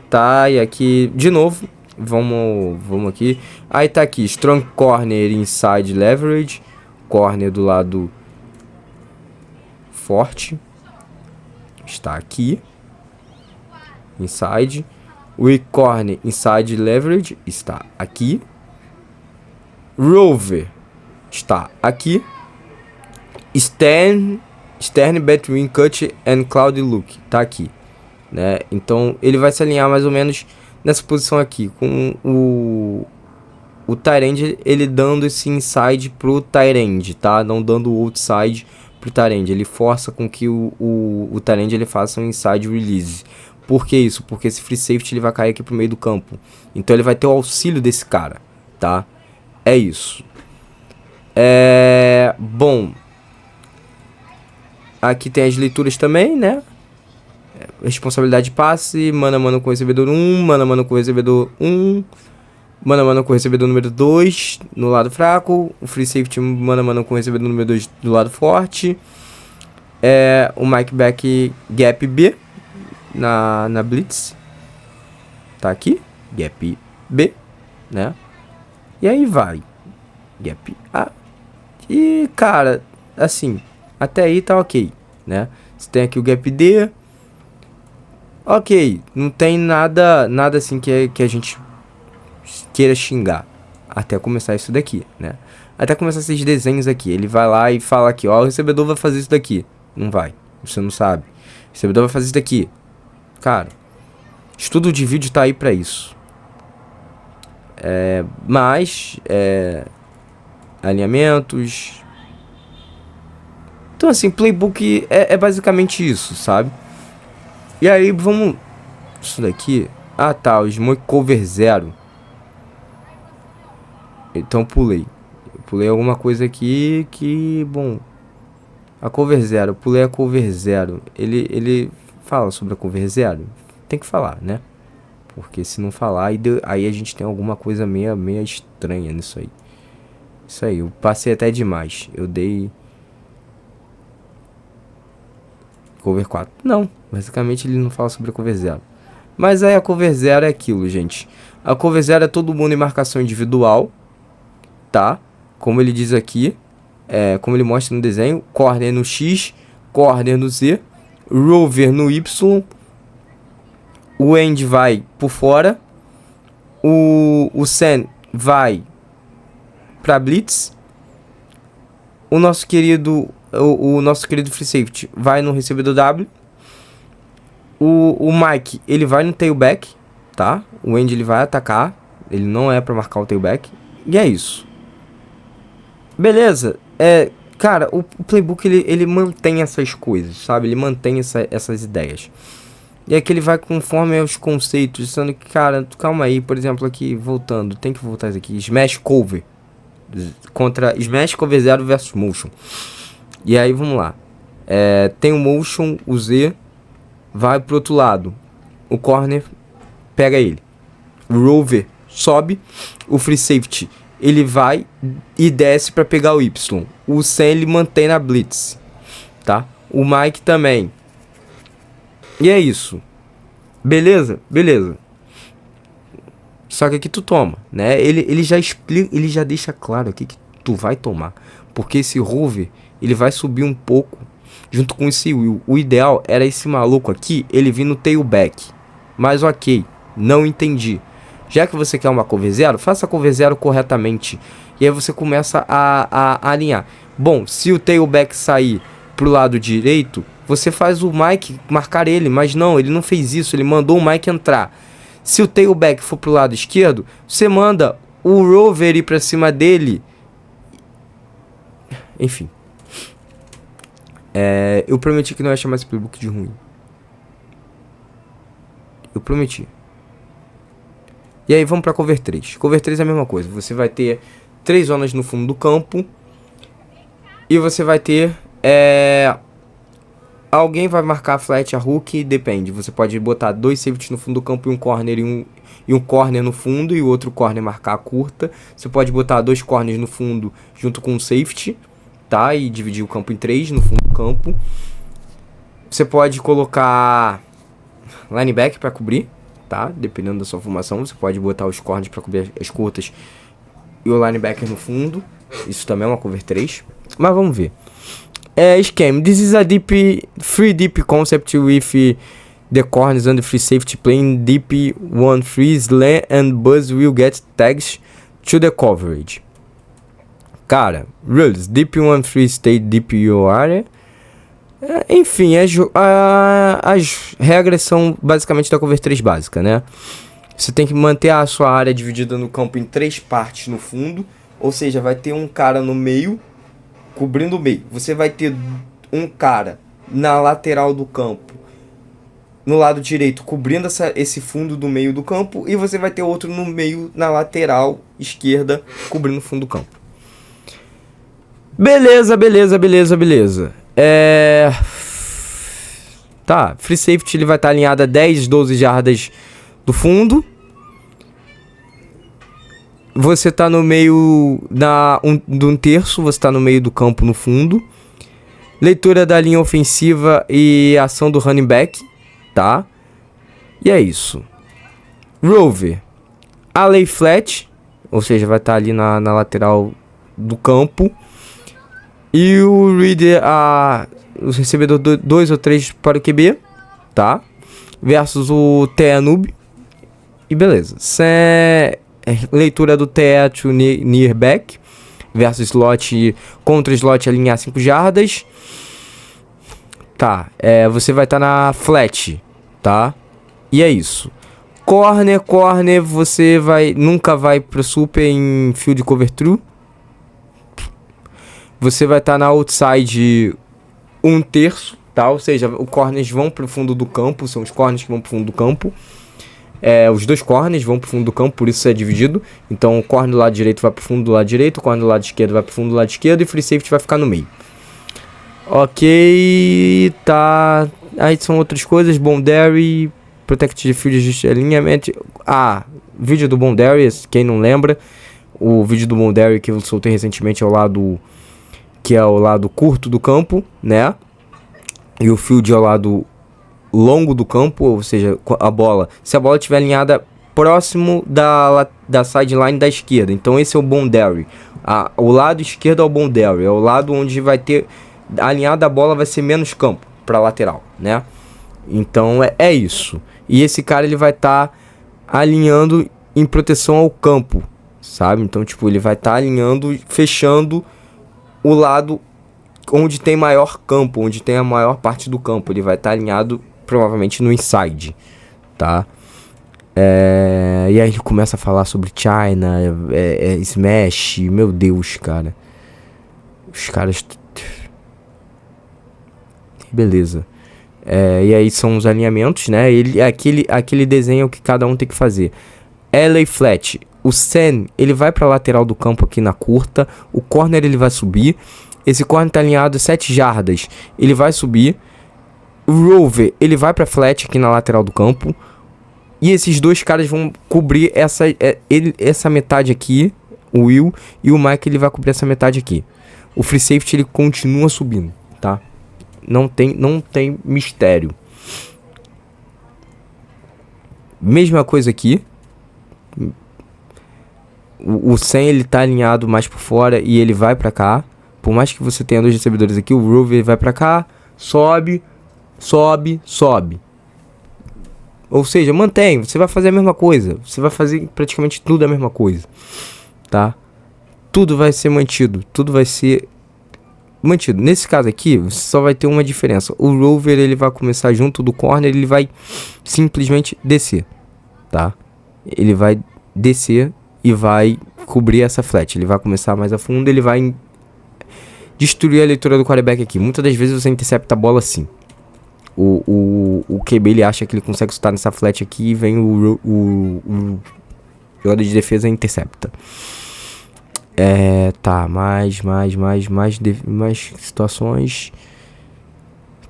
Tá, e aqui, de novo, vamos aqui. Aí tá aqui, strong corner inside leverage. Corner do lado forte. Está aqui. Inside. Weak corner inside leverage. Está aqui. Rover está aqui. Stern between cut and cloud look. Tá aqui, né? Então ele vai se alinhar mais ou menos nessa posição aqui, com o tight end, ele dando esse inside pro tight end, tá? Não dando o outside pro tight end. Ele força com que o tight end ele faça um inside release. Por que isso? Porque esse free safety ele vai cair aqui pro meio do campo. Então ele vai ter o auxílio desse cara, tá? É isso. Bom, aqui tem as leituras também, né? Responsabilidade de passe, mano a mano com o recebedor 1, mano a mano com o recebedor 1, mano a mano com o recebedor número 2 no lado fraco, o free safety mano a mano com o recebedor número 2 do lado forte, o Mike back gap B na blitz, tá aqui, gap B, né? E aí vai, gap A, e cara, assim, até aí tá ok, né? Você tem aqui o gap D. Ok, não tem nada assim que a gente queira xingar. Até começar isso daqui, né? Até começar esses desenhos aqui. Ele vai lá e fala aqui, ó, o recebedor vai fazer isso daqui. Não vai, você não sabe. O recebedor vai fazer isso daqui. Cara, estudo de vídeo tá aí pra isso. Alinhamentos. Então assim, playbook é basicamente isso, sabe? E aí vamos... Isso daqui... Ah tá, o Smoke Cover 0. Então pulei. Eu pulei alguma coisa aqui que... Bom... A Cover 0, eu pulei a Cover 0. Ele fala sobre a Cover 0? Tem que falar, né? Porque se não falar, aí a gente tem alguma coisa meio estranha nisso aí. Isso aí, eu passei até demais. Eu dei... Cover 4. Não, basicamente ele não fala sobre a Cover 0. Mas aí a Cover 0 é aquilo, gente. A Cover 0 é todo mundo em marcação individual, tá? Como ele diz aqui, como ele mostra no desenho, corner no X, corner no Z, rover no Y, o end vai por fora, o sen vai para blitz, o nosso querido free safety vai no recebedor W, o Mike ele vai no tailback, tá? O end ele vai atacar, ele não é para marcar o tailback, e é isso. Beleza? Cara, o playbook ele mantém essas coisas, sabe? Ele mantém essas ideias. E é que ele vai conforme os conceitos, sendo que, cara, calma aí, por exemplo, aqui, voltando, tem que voltar isso aqui, Smash Cover contra Smash Cover 0 versus Motion. E aí, vamos lá. Tem o Motion, o Z vai pro outro lado, o corner pega ele, o rover sobe, o free safety ele vai e desce para pegar o Y, o Sen ele mantém na blitz, tá? O Mike também. E é isso. Beleza? Beleza. Só que aqui tu toma, né? Ele já explica, ele já deixa claro aqui que tu vai tomar. Porque esse rover, ele vai subir um pouco junto com esse Will. O ideal era esse maluco aqui, ele vir no tailback. Mas ok, não entendi. Já que você quer uma cover 0, faça a cover 0 corretamente. E aí você começa a alinhar. Bom, se o tailback sair pro lado direito, você faz o Mike marcar ele. Mas não, ele não fez isso, ele mandou o Mike entrar. Se o tailback for pro lado esquerdo, você manda o rover ir pra cima dele. Enfim. Eu prometi que não ia chamar esse playbook de ruim. Eu prometi. E aí vamos pra cover 3. Cover 3 é a mesma coisa. Você vai ter 3 zonas no fundo do campo. E você vai ter... alguém vai marcar flat a hook, depende. Você pode botar 2 safeties no fundo do campo e um corner e um corner no fundo. E o outro corner marcar a curta. Você pode botar 2 corners no fundo junto com um safety, tá? E dividir o campo em 3 no fundo do campo. Você pode colocar linebacker para cobrir, tá? Dependendo da sua formação, você pode botar os corners para cobrir as curtas e o linebacker no fundo. Isso também é uma cover 3. Mas vamos ver. Scheme. This is a free deep concept with the corners and the free safety playing deep 1-3 slant and buzz will get tags to the coverage. Cara, rules. Deep 1-3 stay deep your area. Enfim, as regras são basicamente da cover 3 básica, né? Você tem que manter a sua área dividida no campo em 3 partes no fundo. Ou seja, vai ter um cara no meio, cobrindo o meio. Você vai ter um cara na lateral do campo, no lado direito, cobrindo esse fundo do meio do campo. E você vai ter outro no meio, na lateral esquerda, cobrindo o fundo do campo. Beleza. Tá, free safety ele vai estar alinhado a 10, 12 jardas do fundo. Você tá no meio de um terço, você tá no meio do campo no fundo. Leitura da linha ofensiva e ação do running back, tá? E é isso. Rover. A lay flat, ou seja, vai estar ali na lateral do campo. E o reader, o recebedor 2 ou 3 para o QB, tá? Versus o TE noob. E beleza. Leitura do TE to near back. Versus slot, contra slot alinhar 5 jardas. Tá, você vai estar na flat, tá? E é isso. Corner, você nunca vai pro super em field cover true. Você vai estar na outside 1/3, tá? Ou seja, os corners vão pro fundo do campo, são os corners que vão pro fundo do campo. Os dois corners vão pro fundo do campo, por isso é dividido. Então o corner do lado direito vai pro fundo do lado direito, o corner do lado esquerdo vai pro fundo do lado esquerdo e o free safety vai ficar no meio. Ok, tá. Aí são outras coisas, Boundary, Protected Field, alinhamento. Vídeo do Boundary, quem não lembra. O vídeo do Boundary que eu soltei recentemente é o lado curto do campo, né? E o field é o lado longo do campo, ou seja, se a bola estiver alinhada próximo da sideline da esquerda. Então esse é o boundary. O lado esquerdo é o boundary, é o lado onde vai ter alinhada a bola, vai ser menos campo para lateral, né? Então é isso. E esse cara ele vai estar alinhando em proteção ao campo, sabe? Então tipo, ele vai estar alinhando, fechando o lado onde tem maior campo, onde tem a maior parte do campo. Ele vai estar alinhado provavelmente no inside, tá? E aí ele começa a falar sobre China, Smash, meu Deus, cara. Os caras... Beleza. E aí são os alinhamentos, né? Aquele desenho que cada um tem que fazer. LA Flat. O Sen, ele vai pra lateral do campo aqui na curta. O corner ele vai subir. Esse corner tá alinhado 7 jardas. Ele vai subir. O Rover, ele vai pra flat aqui na lateral do campo. E esses dois caras vão cobrir essa metade aqui. O Will e o Mike, ele vai cobrir essa metade aqui. O free safety, ele continua subindo, tá? Não tem mistério. Mesma coisa aqui. O Sen, ele tá alinhado mais por fora e ele vai pra cá. Por mais que você tenha dois recebedores aqui, o Rover vai pra cá, sobe. Ou seja, mantém, você vai fazer a mesma coisa. Você vai fazer praticamente tudo a mesma coisa, tá? Tudo vai ser mantido, Nesse caso aqui, você só vai ter uma diferença. O Rover, ele vai começar junto do corner, ele vai simplesmente descer, tá? Ele vai descer e vai cobrir essa flat. Ele vai começar mais a fundo, ele vai destruir a leitura do quarterback aqui. Muitas das vezes você intercepta a bola assim. O QB, ele acha que ele consegue estar nessa flat aqui e vem o jogador de defesa e intercepta. Tá, mais situações.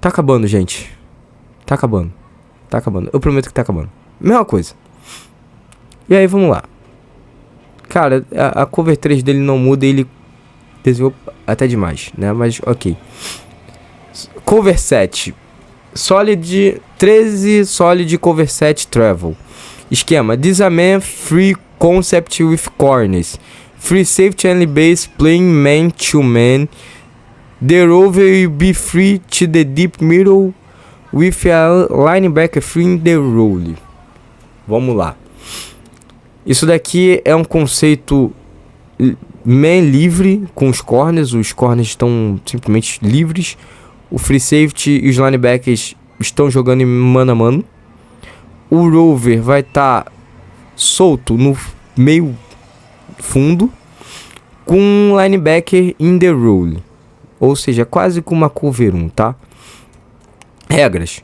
Tá acabando, gente. Tá acabando. Eu prometo que tá acabando. Mesma coisa. E aí, vamos lá. Cara, a cover 3 dele não muda, ele desenhou até demais, né? Mas, ok. Cover 7. Solid 13, solid cover 7 travel. Esquema: this a man free concept with corners. Free safety and base playing man to man. The rover will be free to the deep middle with a linebacker free in the role. Vamos lá. Isso daqui é um conceito man livre com os corners. Os corners estão simplesmente livres. O free safety e os linebackers estão jogando em mano a mano. O rover vai estar solto no meio fundo com um linebacker in the role. Ou seja, quase com uma cover 1, tá? Regras: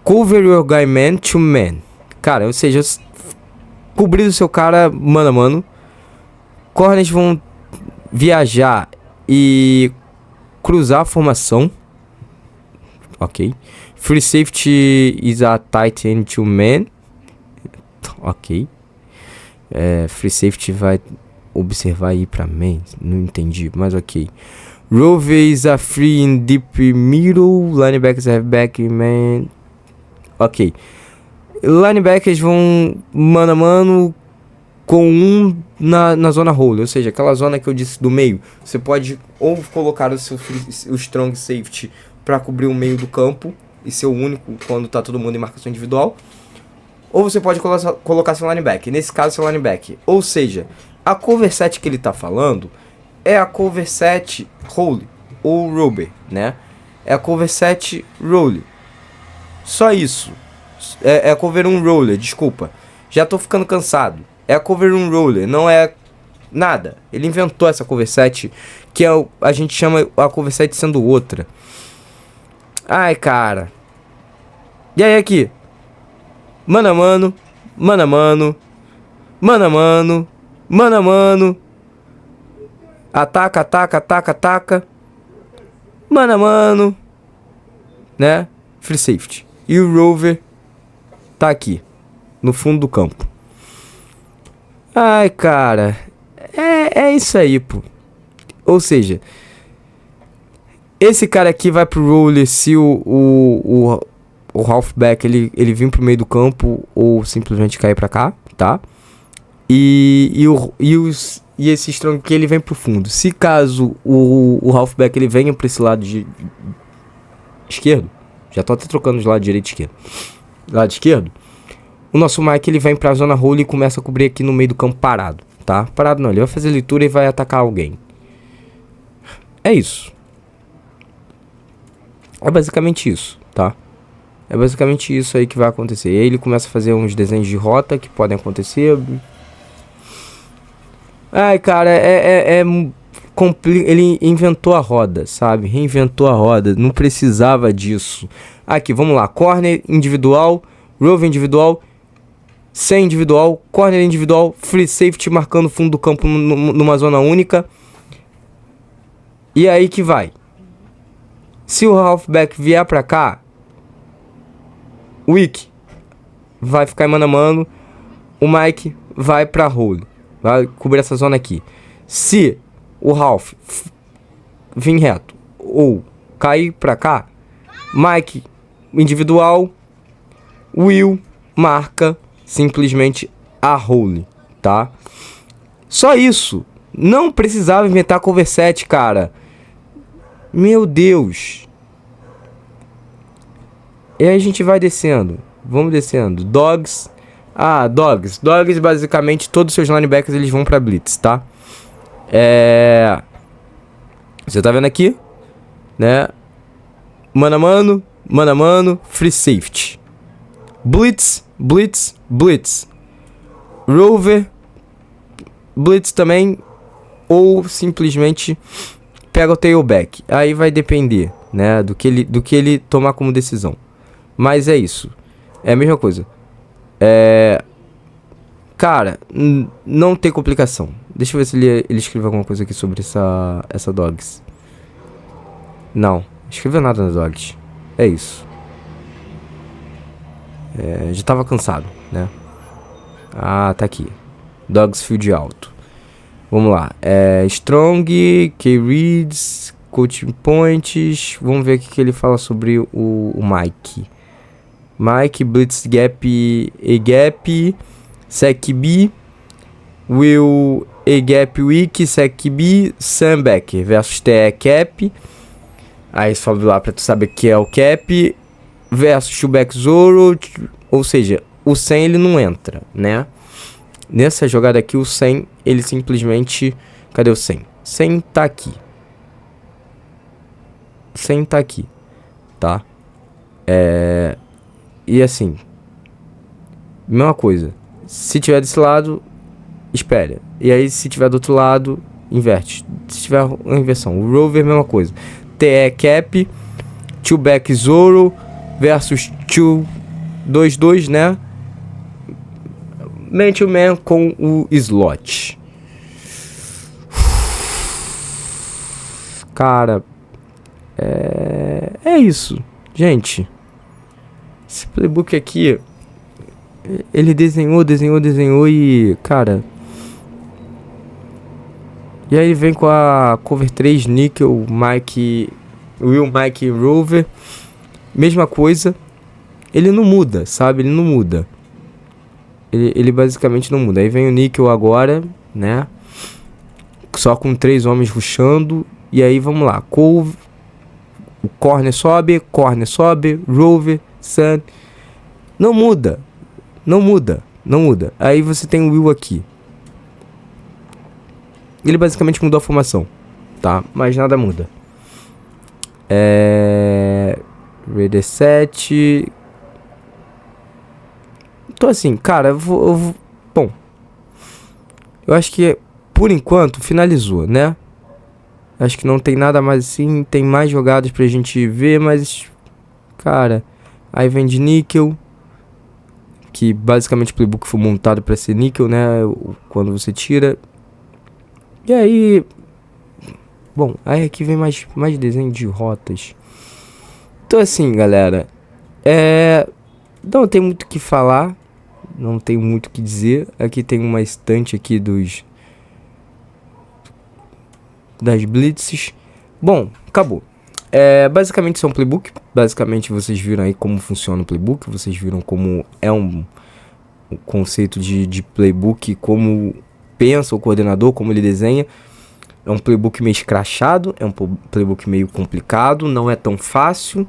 cover your guy man to man. Cara, ou seja, cobrir o seu cara mano a mano. Corners vão viajar e cruzar a formação. Ok. Free safety is a tight end to man. Ok. Free safety vai observar e ir pra man. Não entendi, mas ok. Rover is a free in deep middle. Linebackers have back man. Ok. Linebackers vão mano a mano com um na zona hole, ou seja, aquela zona que eu disse do meio. Você pode ou colocar o strong safety para cobrir o meio do campo e ser o único quando tá todo mundo em marcação individual, ou você pode colocar seu linebacker, nesse caso seu linebacker. Ou seja, a cover set que ele tá falando é a cover set hole ou rover, né? É a cover set roller. Só isso. É a cover 1 roller, desculpa. Já tô ficando cansado. É a cover 1 roller, não é nada. Ele inventou essa cover set, que a gente chama a cover set sendo outra. Ai, cara. E aí aqui? Mano a mano, mano a mano, mano a mano, mano a mano. Ataca, ataca, ataca, ataca. Mano a mano, né? Free safety. E o rover tá aqui, no fundo do campo. Ai, cara. É isso aí, pô. Ou seja, esse cara aqui vai pro roller se o halfback ele vir pro meio do campo ou simplesmente cair pra cá, tá? E esse strong aqui ele vem pro fundo. Se caso o halfback ele venha pra esse lado de esquerdo, já tô até trocando de lado direito e esquerdo. Lado esquerdo, o nosso Mike ele vem pra zona hole e começa a cobrir aqui no meio do campo parado, tá? Parado não, ele vai fazer leitura e vai atacar alguém. É isso. É basicamente isso, tá? É basicamente isso aí que vai acontecer. E aí ele começa a fazer uns desenhos de rota que podem acontecer. Ai, cara, ele inventou a roda, sabe? Reinventou a roda. Não precisava disso. Aqui, vamos lá. Corner individual, rover individual, sem individual, corner individual, free safety marcando o fundo do campo numa zona única. E aí que vai. Se o halfback vier pra cá, o Wick vai ficar mano a mano. O Mike vai pra hole. Vai cobrir essa zona aqui. Se o half vir reto ou cair pra cá, Mike individual, Will marca simplesmente a hole, tá? Só isso. Não precisava inventar cover set, cara. Meu Deus. E aí a gente vai descendo. Vamos descendo. Dogs. Dogs. Dogs, basicamente, todos os seus linebackers eles vão pra blitz, tá? Você tá vendo aqui? Né? Mano a mano. Mano a mano. Free safety. Blitz. Blitz. Blitz. Rover. Blitz também. Ou simplesmente pega o tailback. Aí vai depender, né? Do que ele tomar como decisão. Mas é isso. É a mesma coisa. Cara, não tem complicação. Deixa eu ver se ele escreveu alguma coisa aqui sobre essa Dogs. Não, escreveu nada na Dogs. É isso. Já tava cansado, né? Tá aqui. Dogs field alto. Vamos lá. Strong, K-reads, coaching points. Vamos ver o que ele fala sobre o Mike. Mike, blitz gap, A-gap, sec B, Will, A-gap weak, sec B, Sam Becker versus TE cap. Aí sobe lá pra tu saber que é o cap versus Chuback Zoro. Ou seja, o 100 ele não entra, né? Nessa jogada aqui o 100 ele simplesmente... Cadê o 100? 100 tá aqui. 100 tá aqui, tá? E assim, mesma coisa. Se tiver desse lado, espera. E aí se tiver do outro lado, inverte. Se tiver uma inversão, o rover, mesma coisa. TE cap, 2back Zoro versus 2-2, né? Man to man com o slot. Cara, é isso, gente. Esse playbook aqui, ele desenhou e, cara... E aí vem com a cover 3, Nickel, Will, Mike e Rover. Mesma coisa. Ele não muda, sabe? Ele não muda. Ele basicamente não muda. Aí vem o níquel agora, né? Só com 3 homens rushando. E aí vamos lá. Cove. O corner sobe. Rover. Sun. Não muda. Aí você tem o Will aqui. Ele basicamente mudou a formação, tá? Mas nada muda. Raider 7. Então assim, cara, bom, eu acho que por enquanto finalizou, né? Acho que não tem nada mais assim. Tem mais jogadas pra gente ver, mas, cara, aí vem de níquel, que basicamente o playbook foi montado pra ser níquel, né? Quando você tira. E aí, bom, aí aqui vem mais desenho de rotas. Então assim, galera, não tem muito o que falar, não tem muito o que dizer. Aqui tem uma estante aqui das blitzes. Bom, acabou. Basicamente isso é um playbook. Basicamente vocês viram aí como funciona o playbook. Vocês viram como é um conceito de playbook, como pensa o coordenador, como ele desenha. É um playbook meio escrachado, é um playbook meio complicado, não é tão fácil.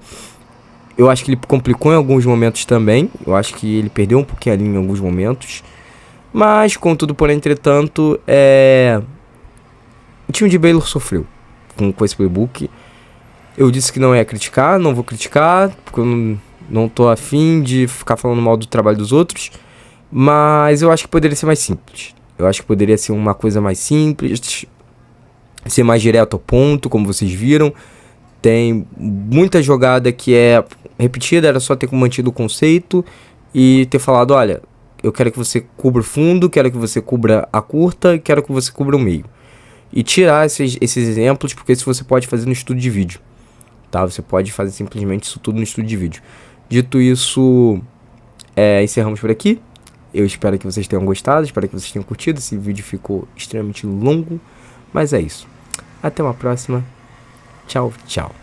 Eu acho que ele complicou em alguns momentos também. Eu acho que ele perdeu um pouquinho a linha em alguns momentos. Mas, contudo, porém, entretanto, o time de Baylor sofreu com esse playbook. Eu disse que não ia criticar, não vou criticar, porque eu não tô afim de ficar falando mal do trabalho dos outros. Mas eu acho que poderia ser mais simples. Eu acho que poderia ser uma coisa mais simples, ser mais direto ao ponto, como vocês viram. Tem muita jogada que é repetida, era só ter mantido o conceito e ter falado, olha, eu quero que você cubra o fundo, quero que você cubra a curta, quero que você cubra o meio. E tirar esses exemplos, porque isso você pode fazer no estudo de vídeo, tá? Você pode fazer simplesmente isso tudo no estudo de vídeo. Dito isso, encerramos por aqui. Eu espero que vocês tenham gostado, espero que vocês tenham curtido. Esse vídeo ficou extremamente longo, mas é isso. Até uma próxima. Tchau, tchau.